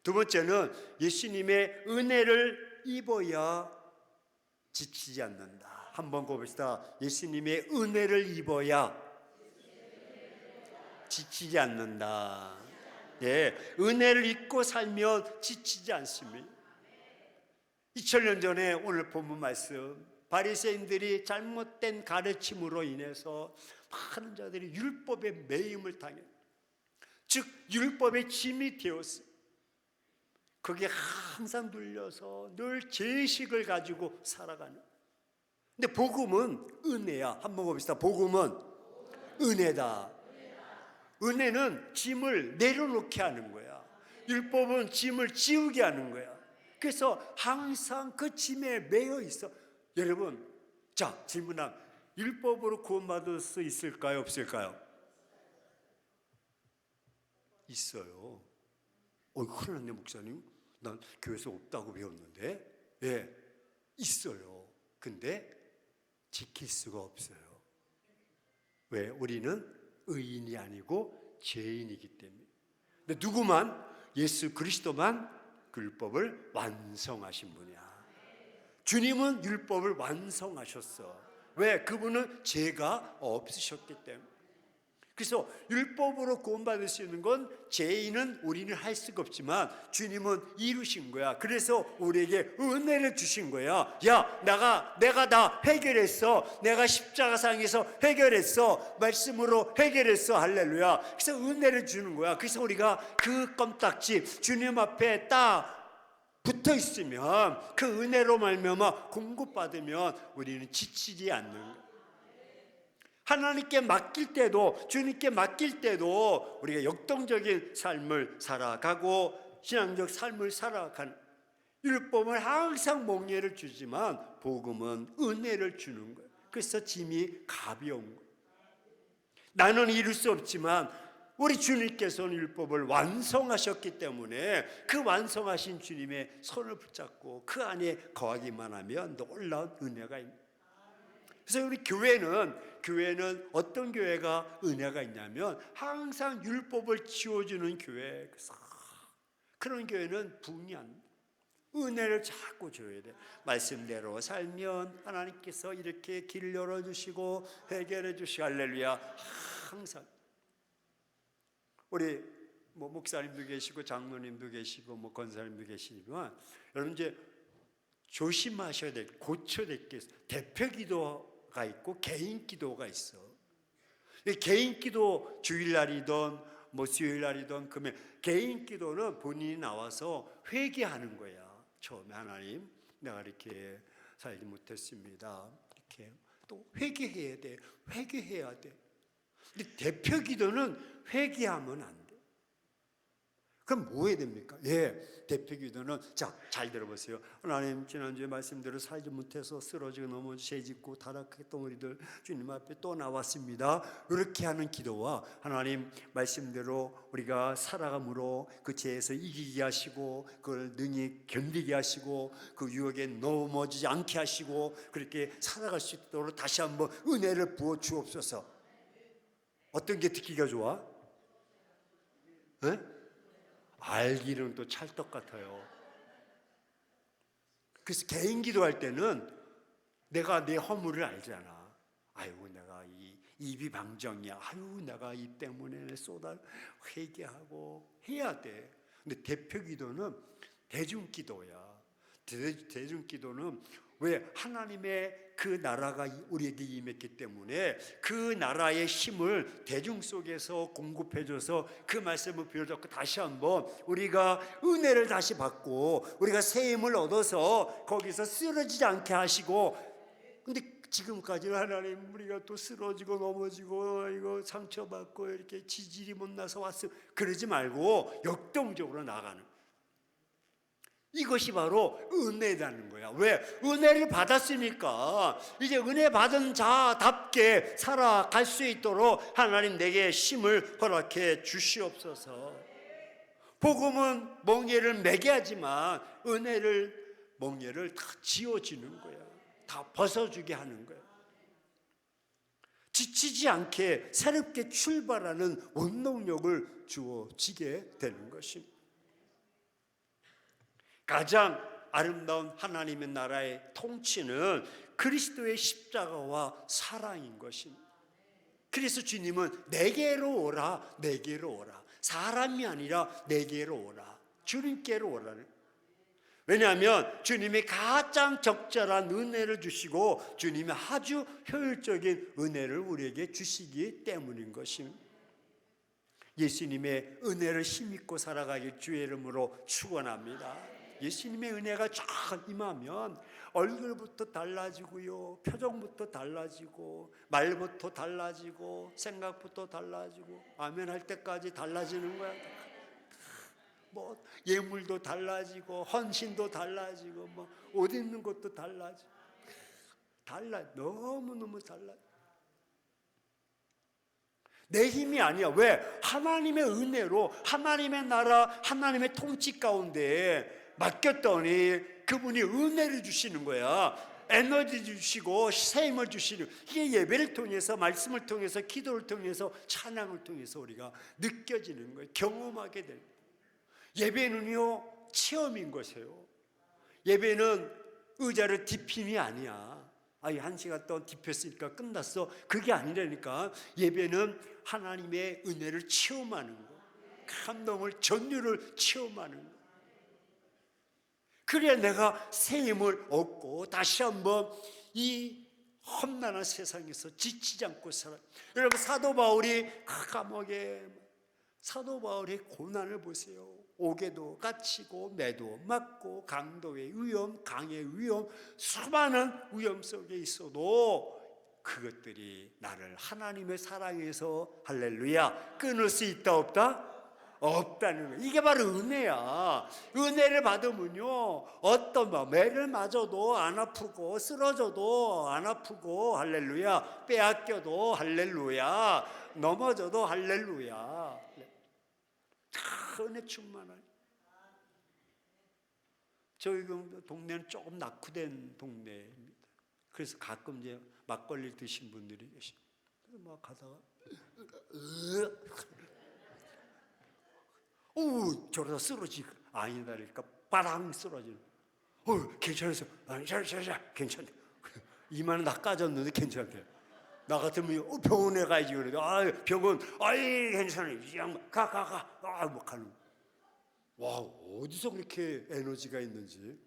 두 번째는 예수님의 은혜를 입어야 지치지 않는다. 한번 봅시다. 예수님의 은혜를 입어야 지치지 않는다. 예, 은혜를 입고 살면 지치지 않습니다. 2000년 전에 오늘 본문 말씀, 바리새인들이 잘못된 가르침으로 인해서 많은 자들이 율법의 매임을 당했. 즉 율법의 짐이 되었어요. 거기에 항상 눌려서 늘 죄의식을 가지고 살아가는. 근데 복음은 은혜야. 한번 봅시다. 복음은 은혜다. 은혜는 짐을 내려놓게 하는 거야. 율법은 짐을 지우게 하는 거야. 그래서 항상 그 짐에 매여 있어. 여러분, 자, 질문한 율법으로 구원받을 수 있을까요? 없을까요? 있어요. 그러네 목사님. 난 교회에서 없다고 배웠는데. 예, 있어요. 근데 지킬 수가 없어요. 왜? 우리는 의인이 아니고 죄인이기 때문에. 근데 누구만? 예수 그리스도만 그 율법을 완성하신 분이야. 주님은 율법을 완성하셨어. 왜? 그분은 죄가 없으셨기 때문에. 그래서 율법으로 구원받을 수 있는 건 죄인은 우리는 할 수가 없지만 주님은 이루신 거야. 그래서 우리에게 은혜를 주신 거야. 야, 내가 다 해결했어. 내가 십자가상에서 해결했어. 말씀으로 해결했어. 할렐루야. 그래서 은혜를 주는 거야. 그래서 우리가 그 껌딱지 주님 앞에 딱 붙어 있으면 그 은혜로 말미암아 공급받으면 우리는 지치지 않는 거야. 하나님께 맡길 때도, 주님께 맡길 때도 우리가 역동적인 삶을 살아가고 신앙적 삶을 살아가는. 율법은 항상 몽예를 주지만 복음은 은혜를 주는 거예요. 그래서 짐이 가벼운 거예요. 나는 이룰 수 없지만 우리 주님께서는 율법을 완성하셨기 때문에 그 완성하신 주님의 손을 붙잡고 그 안에 거하기만 하면 놀라운 은혜가 있습니다. 그래서 우리 교회는 어떤 교회가 은혜가 있냐면 항상 율법을 지워주는 교회. 그런 교회는 부흥이 안 돼. 은혜를 자꾸 줘야 돼. 말씀대로 살면 하나님께서 이렇게 길 열어주시고 해결해 주시고 할렐루야. 항상 우리 목사님도 계시고 장로님도 계시고 권사님도 계시지만 여러분 이제 조심하셔야 돼. 고쳐야 될 게 있어요. 대표 기도가 있고 개인 기도가 있어. 개인 기도 주일날이든 수요일날이든 그러면 개인 기도는 본인이 나와서 회개하는 거야. 처음에 하나님 내가 이렇게 살지 못했습니다. 이렇게 또 회개해야 돼. 회개해야 돼. 근데 대표 기도는 회개하면 안 돼. 그럼 뭐 해야 됩니까? 대표 기도는 잘 들어보세요. 하나님 지난주에 말씀대로 살지 못해서 쓰러지고 넘어져 죄짓고 타락했던 우리들 주님 앞에 또 나왔습니다. 이렇게 하는 기도와 하나님 말씀대로 우리가 살아감으로 그 죄에서 이기게 하시고 그걸 능히 견디게 하시고 그 유혹에 넘어지지 않게 하시고 그렇게 살아갈 수 있도록 다시 한번 은혜를 부어 주옵소서. 어떤 게 듣기가 좋아? 알기는 또 찰떡 같아요. 그래서 개인 기도할 때는 내가 내 허물을 알잖아. 아이고 내가 이 입이 방정이야. 아이고 내가 이 때문에 쏟아 회개하고 해야 돼. 근데 대표 기도는 대중 기도야. 대중 기도는 왜 하나님의 그 나라가 우리에게 임했기 때문에 그 나라의 힘을 대중 속에서 공급해줘서 그 말씀을 부여잡고 다시 한번 우리가 은혜를 다시 받고 우리가 새 힘을 얻어서 거기서 쓰러지지 않게 하시고, 근데 지금까지는 하나님 우리가 또 쓰러지고 넘어지고 이거 상처받고 이렇게 지질이 못 나서 왔어 그러지 말고 역동적으로 나가는, 이것이 바로 은혜라는 거야. 왜? 은혜를 받았으니까 이제 은혜 받은 자답게 살아갈 수 있도록 하나님 내게 힘을 허락해 주시옵소서. 복음은 멍에를 매게 하지만 멍에를 다 지워지는 거야. 다 벗어주게 하는 거야. 지치지 않게 새롭게 출발하는 원동력을 주어지게 되는 것입니다. 가장 아름다운 하나님의 나라의 통치는 그리스도의 십자가와 사랑인 것입니다. 그래서 주님은 내게로 오라, 내게로 오라. 사람이 아니라 내게로 오라, 주님께로 오라는. 왜냐하면 주님이 가장 적절한 은혜를 주시고 주님이 아주 효율적인 은혜를 우리에게 주시기 때문인 것입니다. 예수님의 은혜를 힘입고 살아가길 주의 이름으로 축원합니다. 예수님의 은혜가 쫙 임하면 얼굴부터 달라지고요, 표정부터 달라지고, 말부터 달라지고, 생각부터 달라지고, 아멘 할 때까지 달라지는 거야. 뭐 예물도 달라지고, 헌신도 달라지고, 뭐 옷 입는 것도 달라지고, 너무너무 달라. 내 힘이 아니야. 왜? 하나님의 은혜로 하나님의 나라, 하나님의 통치 가운데 맡겼더니 그분이 은혜를 주시는 거야. 에너지 주시고 새 힘을 주시는, 이게 예배를 통해서, 말씀을 통해서, 기도를 통해서, 찬양을 통해서 우리가 느껴지는 거예요. 경험하게 되는 거예요. 예배는요 체험인 것이에요. 예배는 의자를 딥힘이 아니야. 한 시간 동안 딥혔으니까 끝났어, 그게 아니라니까. 예배는 하나님의 은혜를 체험하는 거, 감동을, 전율을 체험하는 거. 그래야 내가 새 힘을 얻고 다시 한번 이 험난한 세상에서 지치지 않고 살아요. 여러분, 사도 바울이 감옥에, 사도 바울의 고난을 보세요. 옥에도 갇히고 매도 맞고 강도의 위험, 강의 위험, 수많은 위험 속에 있어도 그것들이 나를 하나님의 사랑에서 할렐루야 끊을 수 있다 없다? 없다는 거예요. 이게 바로 은혜야. 은혜를 받으면요 어떤 매를 맞아도 안 아프고, 쓰러져도 안 아프고 할렐루야, 빼앗겨도 할렐루야, 넘어져도 할렐루야. 다 은혜 충만한. 저희 동네는 조금 낙후된 동네입니다. 그래서 가끔 이제 막걸리 드신 분들이 계십니다. 그래서 막 가다가 저러다 쓰러지고 아니다니까 빠랑 쓰러지는. 괜찮았어. 괜찮대. 이마는 다 까졌는데 괜찮대. 나 같으면 병원에 가야지 그래도 병원 괜찮아. 가. 뭐 가는. 와, 어디서 그렇게 에너지가 있는지.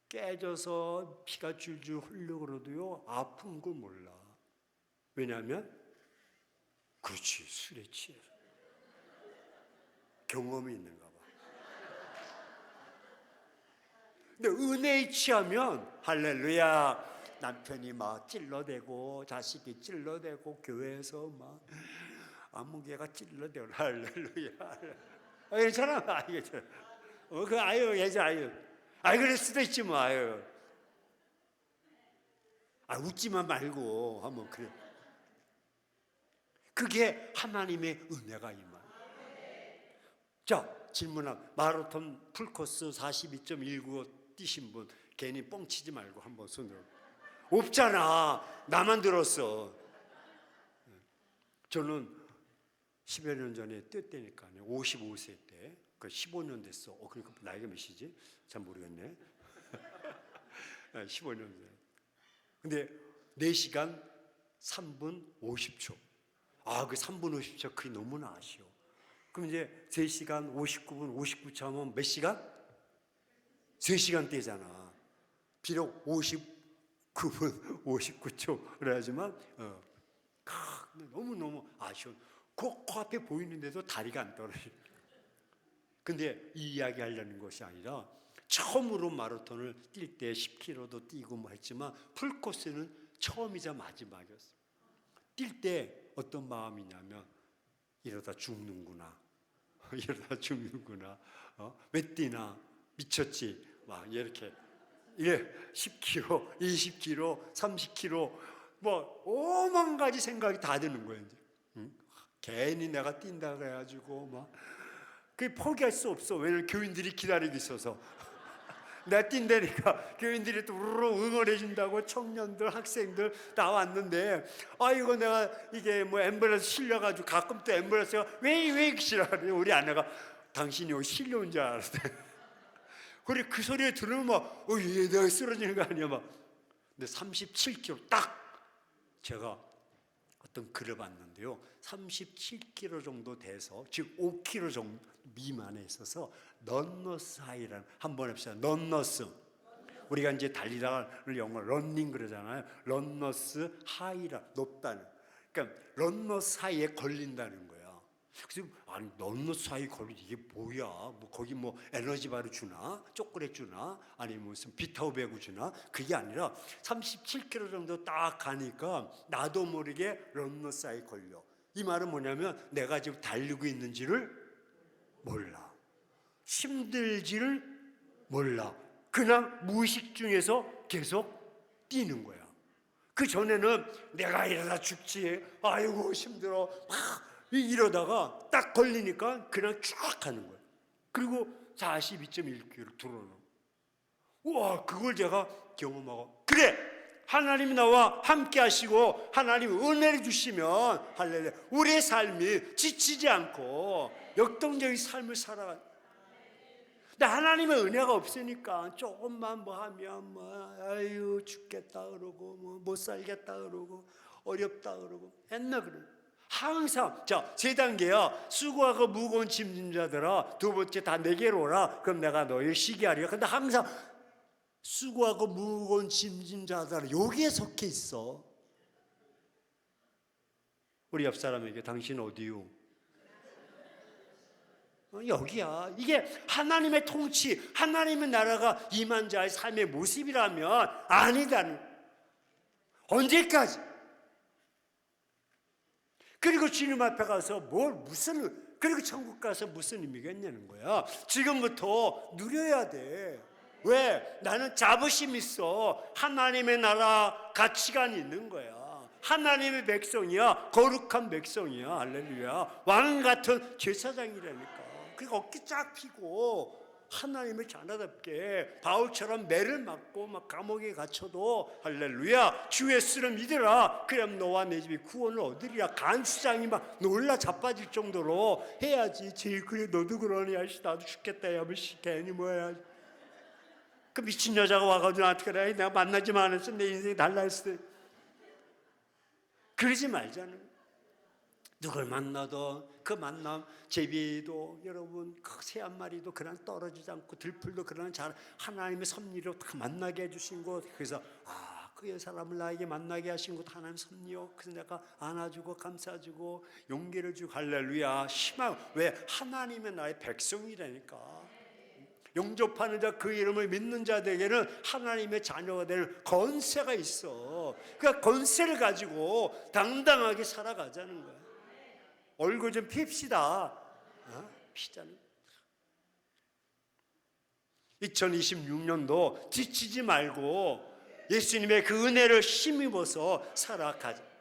깨져서 피가 줄줄 흘리고 그러도요 아픈 걸 몰라. 왜냐하면 그렇지, 술에 취해서 경험이 있는가 봐. 근데 은혜에 취하면 할렐루야, 남편이 막 찔러대고 자식이 찔러대고 교회에서 막 안무개가 찔러대고 할렐루야. 괜찮아. 괜찮아. 괜찮아. 그럴 수도 있지 뭐. 웃지만 말고 한번 그래. 그게 하나님의 은혜가 임한. 자, 질문함. 마라톤 풀코스 42.195 뛰신 분 괜히 뻥치지 말고 한번 손으로. 없잖아. 나만 들었어. 저는 10여 년 전에 뛰었다니까요. 55세 때. 그 15년 됐어. 그러니까 나이가 몇이지? 잘 모르겠네. 15년 전. 근데 4시간 3분 50초. 그 3분 50초 그게 너무나 아쉬워. 그럼 이제 3시간 59분 59초 하면 몇 시간? 3시간 뛰잖아. 비록 9분 59초 그래야지만 너무너무 아쉬운 코앞에 보이는데도 다리가 안 떨어져. 근데 이 이야기 하려는 것이 아니라 처음으로 마라톤을 뛸 때 10km도 뛰고 뭐 했지만 풀코스는 처음이자 마지막이었어요. 뛸 때 어떤 마음이냐면 이러다 죽는구나. 이러다 죽는구나. 왜 뛰나? 미쳤지? 막 이렇게 10km, 20km, 30km 뭐 오만 가지 생각이 다 드는 거예요. 이제. 괜히 내가 뛴다 그래가지고 막 그 포기할 수 없어. 왜냐면 교인들이 기다리고 있어서. 내가 뛴다니까 교인들이 또 우르르 응원해 준다고 청년들 학생들 나왔는데 아이고 내가 이게 뭐 앰뷸런스 실려가지고 가끔 또 앰뷸런스가 왜 실려가지고 우리 아내가 당신이 여기 실려온 줄 알았대. 그래 그 소리 들으면 막 얘 내가 쓰러지는 거 아니야 막. 근데 37km 딱 제가 어떤 글을 봤는데요. 37km 정도 돼서 즉 5km 정도 미만에 있어서 넌너스 하이라는 한번 해봅시다. 넌너스. 우리가 이제 달리다를 영어로 런닝 그러잖아요. 런너스 하이라 높다는. 그러니까 런너스 하이에 걸린다는 거야. 그래서 아니 런너스 하이 걸리 이게 뭐야? 뭐 거기 뭐 에너지바를 주나? 초콜릿 주나? 아니면 무슨 비타오베고 주나? 그게 아니라 37km 정도 딱 가니까 나도 모르게 런너스 하이 걸려. 이 말은 뭐냐면 내가 지금 달리고 있는지를 몰라. 힘들지를 몰라. 그냥 무의식 중에서 계속 뛰는 거야. 그 전에는 내가 이러다 죽지. 아이고 힘들어. 막 이러다가 딱 걸리니까 그냥 쭉 가는 거야. 그리고 42.1km 들어오는. 우와, 그걸 제가 경험하고 그래. 하나님이 나와 함께 하시고 하나님 은혜를 주시면 할렐루야. 우리의 삶이 지치지 않고 역동적인 삶을 살아가. 근데 하나님의 은혜가 없으니까 조금만 뭐 하면 뭐 아유 죽겠다 그러고 뭐 못 살겠다 그러고 어렵다 그러고 맨날 그래. 항상 자 세 단계야. 수고하고 무거운 짐진 자들아 두 번째 다 내게로 오라. 그럼 내가 너희를 쉬게 하리라. 근데 항상 수고하고 무거운 짐진 자들아 여기에 속해 있어. 우리 옆 사람에게 당신 어디요? 여기야. 이게 하나님의 통치, 하나님의 나라가 임한 자의 삶의 모습이라면 아니다는. 언제까지? 그리고 주님 앞에 가서 그리고 천국 가서 무슨 의미가 있냐는 거야. 지금부터 누려야 돼. 왜? 나는 자부심 있어. 하나님의 나라 가치관이 있는 거야. 하나님의 백성이야. 거룩한 백성이야. 할렐루야. 왕 같은 제사장이라니까. 그러니까 어깨 쫙 펴고 하나님의 자녀답게 바울처럼 매를 맞고 막 감옥에 갇혀도 할렐루야 주 예수를 믿으라. 그럼 너와 내 집이 구원을 얻으리라. 간수장이 막 놀라 자빠질 정도로 해야지. 제일 그래 너도 그러니 아씨 나도 죽겠다 야 괜히 뭐야. 그 미친 여자가 와가지고 나한테 그래 내가 만나지만 않았어 내 인생이 달라졌어. 그러지 말자는. 누굴 만나도 그 만남 제비도 여러분 그 새 한 마리도 그냥 떨어지지 않고 들풀도 그냥 잘 하나님의 섭리로 다 만나게 해주신 것. 그래서 그 사람을 나에게 만나게 하신 것 하나님 섭리요. 그래서 내가 안아주고 감싸주고 용기를 주고 할렐루야 희망. 왜? 하나님의 나의 백성이라니까. 영접하는 자 그 이름을 믿는 자들에게는 하나님의 자녀가 되는 권세가 있어. 그러니까 권세를 가지고 당당하게 살아가자는 거야. 얼굴 좀 핍시다. 피자는 2026년도 지치지 말고 예수님의 그 은혜를 힘입어서 살아가자.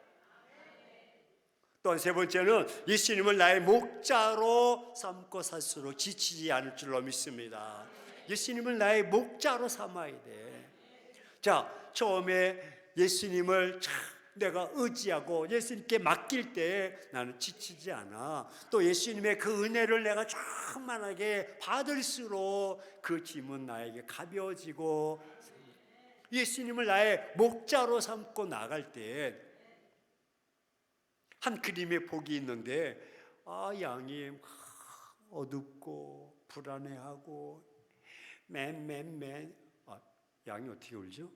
또 세 번째는 예수님을 나의 목자로 삼고 살수록 지치지 않을 줄로 믿습니다. 예수님을 나의 목자로 삼아야 돼. 자, 처음에 예수님을 내가 의지하고 예수님께 맡길 때 나는 지치지 않아. 또 예수님의 그 은혜를 내가 충만하게 받을수록 그 짐은 나에게 가벼워지고 예수님을 나의 목자로 삼고 나갈 때 한 그림의 복이 있는데 양이 어둡고 불안해하고 맨 양이 어떻게 울죠?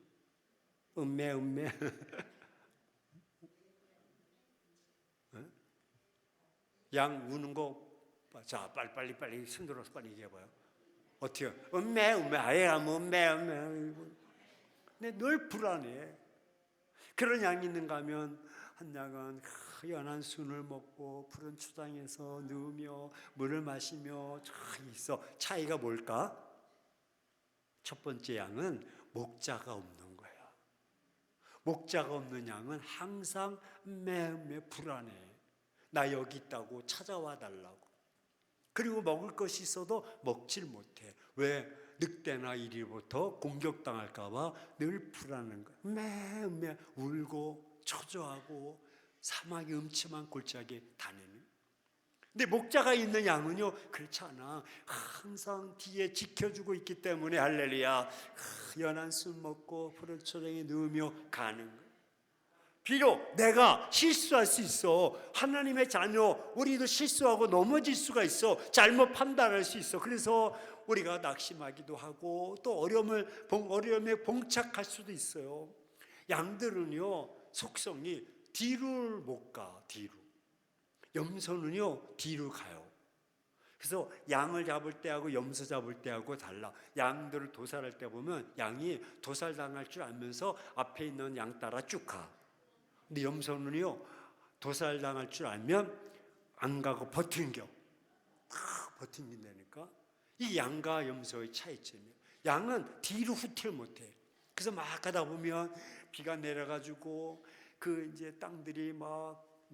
음매. 양 우는 거, 자, 빨리 손들어서 빨리 얘기해봐요. 어떻게? 음매, 아예가 뭐 음매. 근데 늘 불안해. 그런 양이 있는가 하면 한 양은 연한 순을 먹고 푸른 초장에서 누우며 물을 마시며 있어. 차이가 뭘까? 첫 번째 양은 목자가 없는 거야. 목자가 없는 양은 항상 매매 불안해. 나 여기 있다고 찾아와 달라고. 그리고 먹을 것이 있어도 먹질 못해. 왜? 늑대나 이리부터 공격당할까 봐 늘 불안한 거야. 매매 울고 초조하고 사막의 음침한 골짜기에 다니는. 근데 목자가 있는 양은요 그렇지 않아. 항상 뒤에 지켜주고 있기 때문에 할렐루야, 연한 술 먹고 푸른 초장에 누우며 가는 거야. 비록 내가 실수할 수 있어. 하나님의 자녀, 우리도 실수하고 넘어질 수가 있어. 잘못 판단할 수 있어. 그래서 우리가 낙심하기도 하고 또 어려움에 봉착할 수도 있어요. 양들은요 속성이 뒤를 못 가. 뒤로. 염소는요 뒤로 가요. 그래서 양을 잡을 때하고 염소 잡을 때하고 달라. 양들을 도살할 때 보면 양이 도살당할 줄 알면서 앞에 있는 양 따라 쭉 가. 근데 염소는요 도살당할 줄 알면 안 가고 버틴겨. 버틴다니까. 이 양과 염소의 차이점이에요. 양은 뒤로 후퇴를 못해. 그래서 막 가다 보면 비가 내려가지고 그 이제 땅들이 막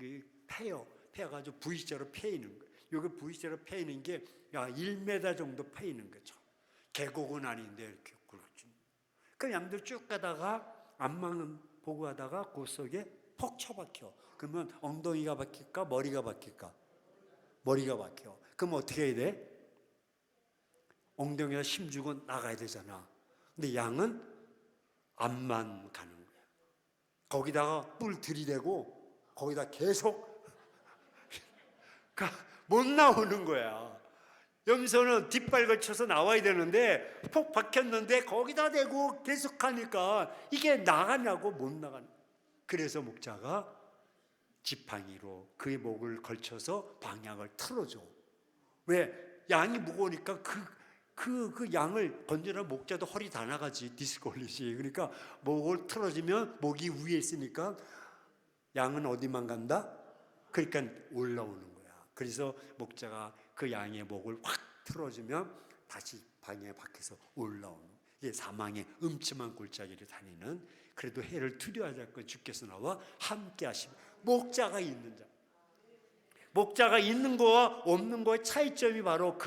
패여가지고 V자로 패이는 거예요. 여기 V자로 패이는 게 1m 정도 패이는 거죠. 계곡은 아닌데 이렇게 그렇죠. 그 양들 쭉 가다가 앞만 보고 가다가 그 속에 퍽 쳐박혀. 그러면 엉덩이가 박힐까 머리가 박힐까? 머리가 박혀. 그럼 어떻게 해야 돼? 엉덩이에 힘 주고 나가야 되잖아. 근데 양은 앞만 가는 거야. 거기다가 뿔 들이대고 거기다 계속 못 나오는 거야. 염소는 뒷발 걸쳐서 나와야 되는데 폭 박혔는데 거기다 대고 계속 하니까 이게 나가냐고 못 나가는 거야. 그래서 목자가 지팡이로 그의 목을 걸쳐서 방향을 틀어줘. 왜? 양이 무거우니까 그 양을 건져라 목자도 허리 다 나가지. 디스크 올리지. 그러니까 목을 틀어주면 목이 위에 있으니까 양은 어디만 간다? 그러니까 올라오는 거야. 그래서 목자가 그 양의 목을 확 틀어주면 다시 방향에 박혀서 올라오는 거야. 이게 사망의 음침한 골짜기를 다니는, 그래도 해를 두려워하지 않고 주께서 나와 함께 하시면 목자가 있는 자. 목자가 있는 거와 없는 거의 차이점이 바로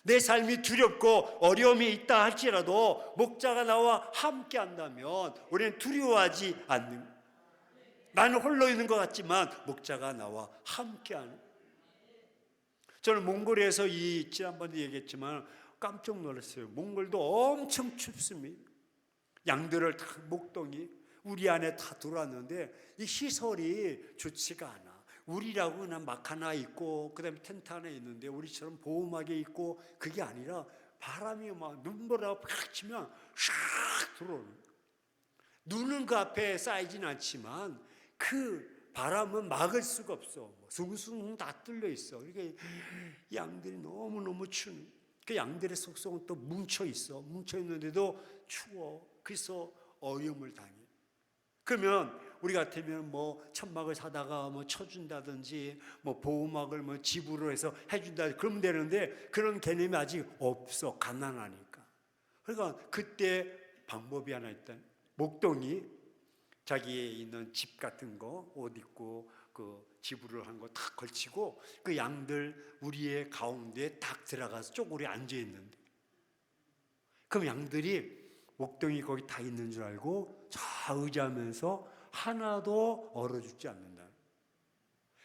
내 삶이 두렵고 어려움이 있다 할지라도 목자가 나와 함께 한다면 우리는 두려워하지 않는. 나는 홀로 있는 것 같지만 목자가 나와 함께하는. 저는 몽골에서 지난번에 얘기했지만 깜짝 놀랐어요. 몽골도 엄청 춥습니다. 양들을 다 목동이 우리 안에 다 들어왔는데 이 시설이 좋지가 않아. 우리라고 그냥 막 하나 있고 그다음에 텐트 하나 있는데 우리처럼 보호막에 있고 그게 아니라 바람이 막 눈보라고 팍 치면 샥 들어오는 거야. 눈은 그 앞에 쌓이진 않지만 그 바람은 막을 수가 없어. 숭숭 다 뚫려 있어. 그러니까 양들이 너무너무 추운. 그 양들의 속성은 또 뭉쳐 있어. 뭉쳐 있는데도 추워. 그래서 어려움을 당해. 그러면 우리 같으면 천막을 사다가 쳐준다든지 보호막을 집으로 해서 해준다 그러면 되는데 그런 개념이 아직 없어. 가난하니까. 그러니까 그때 방법이 하나 있다. 목동이 자기의 있는 집 같은 거, 옷 입고 그 지불을 한 거 다 걸치고 그 양들 우리의 가운데에 딱 들어가서 쪼그려 앉아 있는데, 그럼 양들이 목동이 거기 다 있는 줄 알고 좌의지하면서 하나도 얼어 죽지 않는다.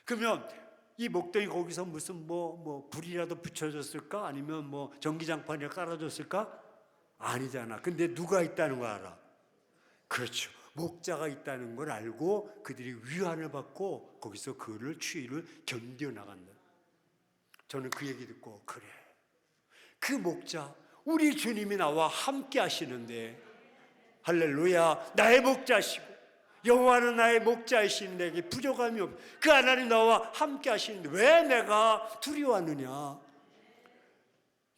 그러면 이 목동이 거기서 무슨 불이라도 붙여줬을까? 아니면 전기장판이 깔아줬을까? 아니잖아. 근데 누가 있다는 거 알아? 그렇죠. 목자가 있다는 걸 알고 그들이 위안을 받고 거기서 그를 추위를 견뎌나간다. 저는 그 얘기 듣고 그래, 그 목자 우리 주님이 나와 함께 하시는데 할렐루야. 나의 목자시고 여호와는 나의 목자이신 내게 부족함이 없. 그 하나님 나와 함께 하시는데 왜 내가 두려워하느냐?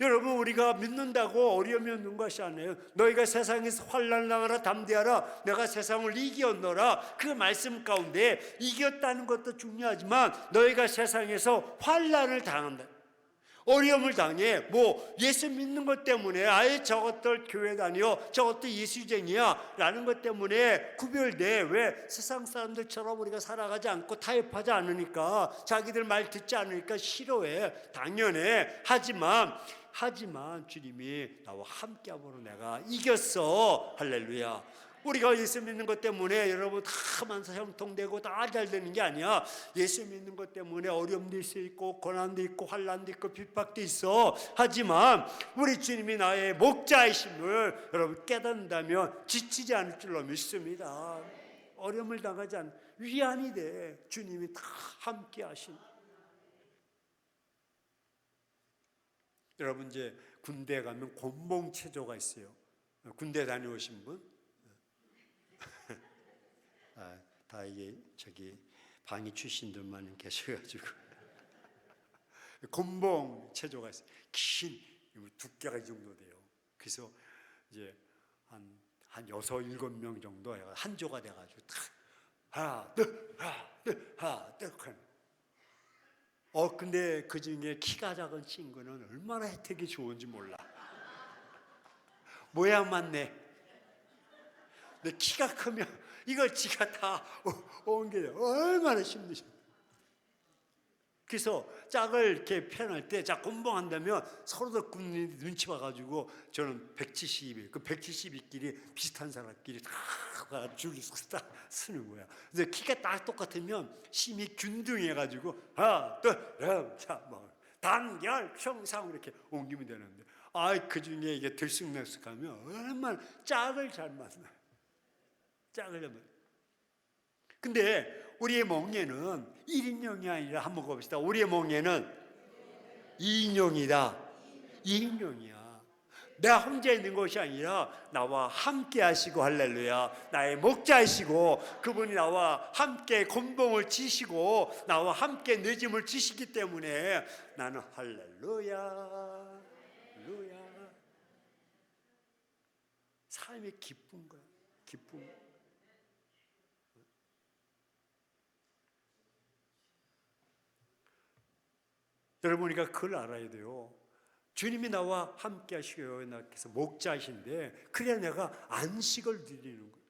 여러분, 우리가 믿는다고 어려움이 없는 것이 아니에요. 너희가 세상에서 환난을 당하라 담대하라 내가 세상을 이겼노라. 그 말씀 가운데 이겼다는 것도 중요하지만 너희가 세상에서 환난을 당한다, 어려움을 당해, 예수 믿는 것 때문에 아예 저것들 교회 다녀, 저것도 예수쟁이야 라는 것 때문에 구별돼. 왜? 세상 사람들처럼 우리가 살아가지 않고 타협하지 않으니까, 자기들 말 듣지 않으니까 싫어해. 당연해. 하지만 주님이 나와 함께함으로 내가 이겼어. 할렐루야. 우리가 예수 믿는 것 때문에 여러분 다 만사 형통되고 다 잘 되는 게 아니야. 예수 믿는 것 때문에 어려움도 있고 고난도 있고 환난도 있고 핍박도 있어. 하지만 우리 주님이 나의 목자이심을 여러분 깨닫는다면 지치지 않을 줄로 믿습니다. 어려움을 당하지 않는 위안이 돼. 주님이 다 함께 하신. 여러분, 이제 군대에 가면 곤봉체조가 있어요. 군대 다녀오신 분? 다 이게 방위 출신들만 계셔가지고 곤봉 체조가 있어요. 긴 두께가 이 정도 돼요. 그래서 이제 한 6, 7명 정도 한 조가 돼가지고 하나, 둘, 근데 그 중에 키가 작은 친구는 얼마나 혜택이 좋은지 몰라. 모양만 내. 근데 키가 크면 이걸 지가 다 옮겨요. 얼마나 힘드셔. 그래서 짝을 이렇게 표현할 때, 곤봉한다면 서로도 눈치 봐가지고, 저는 170이, 그 170이끼리 비슷한 사람끼리 다 줄을 딱 쓰는 거야. 그래서 키가 딱 똑같으면 힘이 균등해가지고, 하나, 둘, 단결, 평상 이렇게 옮기면 되는데, 그 중에 이게 들쑥날쑥하면 얼마나 짝을 잘 맞나. 근데 우리의 몽에는 1인용이 아니라, 한번 봅시다. 우리의 몽에는 2인용이다. 2인용이야. 내가 혼자 있는 것이 아니라 나와 함께 하시고, 할렐루야, 나의 목자이시고, 그분이 나와 함께 곤봉을 지시고 나와 함께 내 짐을 지시기 때문에 나는 할렐루야, 할렐루야. 삶이 기쁜 거야. 기쁜 거야. 여러분, 우리가 그걸 알아야 돼요. 주님이 나와 함께 하시고요. 나께서 목자이신데, 그래야 내가 안식을 드리는 거예요.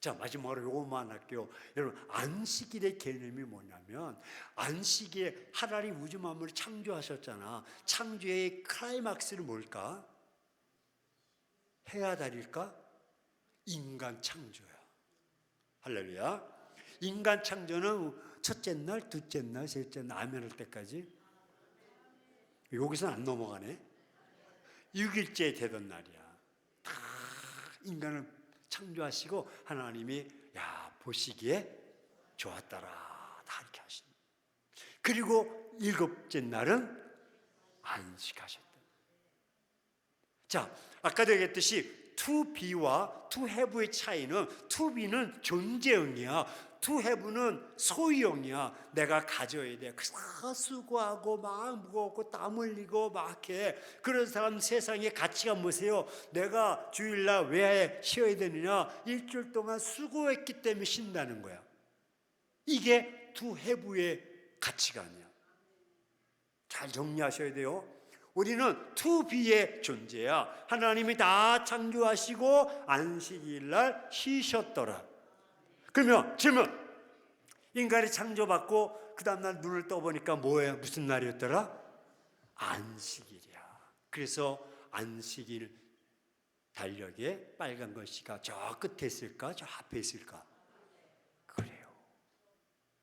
자, 마지막으로 요것만 할게요. 여러분, 안식일의 개념이 뭐냐면, 안식에 하나님 우주 만물을 창조하셨잖아. 창조의 클라이막스는 뭘까? 해야 달일까? 인간 창조야. 할렐루야. 인간 창조는 첫째 날, 둘째 날, 셋째 날, 아멘 할 때까지. 여기서는 안 넘어가네. 6일째 되던 날이야. 다 인간을 창조하시고 하나님이 보시기에 좋았더라, 다 이렇게 하신. 그리고 7째 날은 안식하셨다. 자, 아까도 얘기했듯이 to be와 to have의 차이는, to be는 존재형이야. to have는 소유형이야. 내가 가져야 돼. 수고하고 막 무겁고 땀 흘리고 막 해. 그런 사람 세상의 가치가 뭐세요? 내가 주일날 왜 쉬어야 되느냐? 일주일 동안 수고했기 때문에 쉰다는 거야. 이게 to have의 가치가 아니야. 잘 정리하셔야 돼요. 우리는 to be의 존재야. 하나님이 다 창조하시고 안식일날 쉬셨더라. 그러면 질문, 인간이 창조받고 그 다음날 눈을 떠보니까 뭐예요? 무슨 날이었더라? 안식일이야. 그래서 안식일 달력에 빨간 글씨가 저 끝에 있을까? 저 앞에 있을까? 그래요.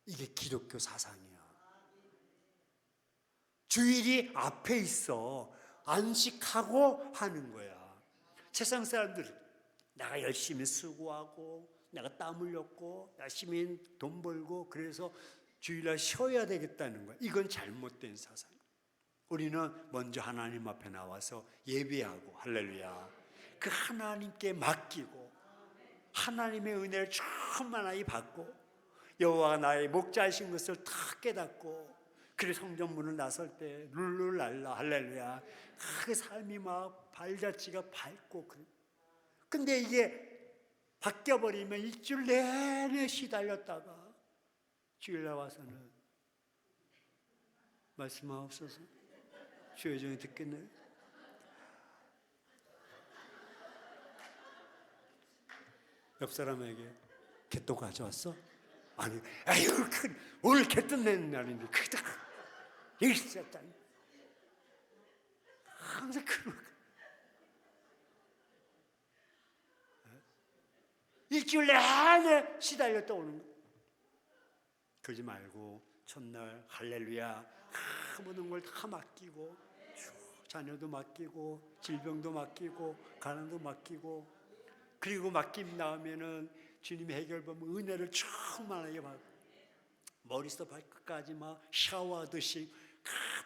이게 기독교 사상이야. 주일이 앞에 있어. 안식하고 하는 거야. 세상 사람들은 내가 열심히 수고하고 내가 땀 흘렸고 열심히 돈 벌고 그래서 주일날 쉬어야 되겠다는 거야. 이건 잘못된 사상. 우리는 먼저 하나님 앞에 나와서 예배하고, 할렐루야, 그 하나님께 맡기고 하나님의 은혜를 충만하게 받고 여호와가 나의 목자이신 것을 다 깨닫고 그래 성전문을 나설 때 룰루랄라 할렐루야 그 삶이 막 발자취가 밝고 그래. 근데 이게 바뀌어버리면 일주일 내내 시달렸다가 주일날 와서는 말씀하옵소서 주의 종이 듣겠네요. 옆 사람에게 개또 가져왔어? 아니, 아유, 오늘 개또 내는 날인데 그다 일시했다. 항상 그런 일주일 내내 시달렸다 오는 거. 그러지 말고 첫날 할렐루야 모든 걸 다 맡기고 자녀도 맡기고 질병도 맡기고 가난도 맡기고 그리고 맡김 다음에는 주님의 해결법은 은혜를 충만하게 받고 머리부터 발끝까지 막 샤워하듯이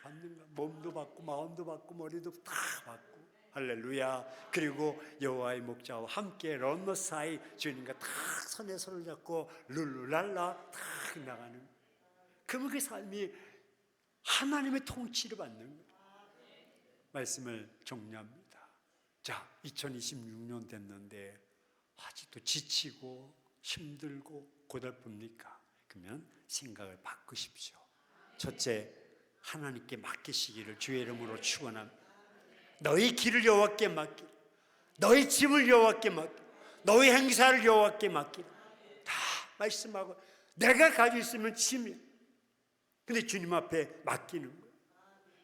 받는 거. 몸도 받고 마음도 받고 머리도 다 받고 할렐루야. 그리고 여호와의 목자와 함께 런너 사이 주님과 다 손에 손을 잡고 룰루랄라 다 나가는. 그러면 그 삶이 하나님의 통치를 받는 거예요. 말씀을 정리합니다. 자, 2026년 됐는데 아직도 지치고 힘들고 고달픕니까? 그러면 생각을 바꾸십시오. 첫째, 하나님께 맡기시기를 주의 이름으로 축원합니다. 너희 길을 여호와께 맡기라. 너희 짐을 여호와께 맡기라. 너희 행사를 여호와께 맡기라. 다 말씀하고 내가 가지고 있으면 짐이야. 근데 주님 앞에 맡기는 거예요.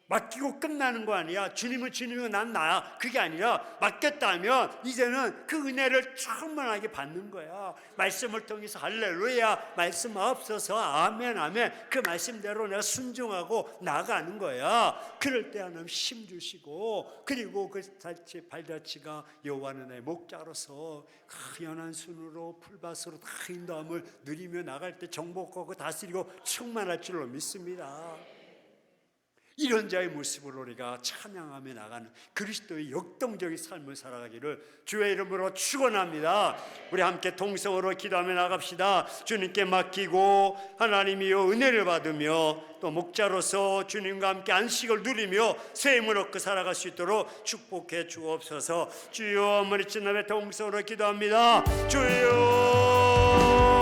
맡기고 끝나는 거 아니야. 주님은 주님이고 난 나야. 그게 아니라 맡겼다면 이제는 그 은혜를 충만하게 받는 거야. 말씀을 통해서 할렐루야 말씀하옵소서 아멘 아멘 그 말씀대로 내가 순종하고 나가는 거야. 그럴 때 하나님 힘 주시고 그리고 그 발자취가 여호와는 나의 목자로서 연한 순으로 풀밭으로 다 인도함을 누리며 나갈 때 정복하고 다스리고 충만할 줄로 믿습니다. 이런 자의 모습으로 우리가 찬양하며 나가는 그리스도의 역동적인 삶을 살아가기를 주의 이름으로 축원합니다. 우리 함께 동성으로 기도하며 나갑시다. 주님께 맡기고 하나님이여 은혜를 받으며 또 목자로서 주님과 함께 안식을 누리며 새 힘을 얻고 살아갈 수 있도록 축복해 주옵소서. 주여 머리친 남의 동성으로 기도합니다. 주여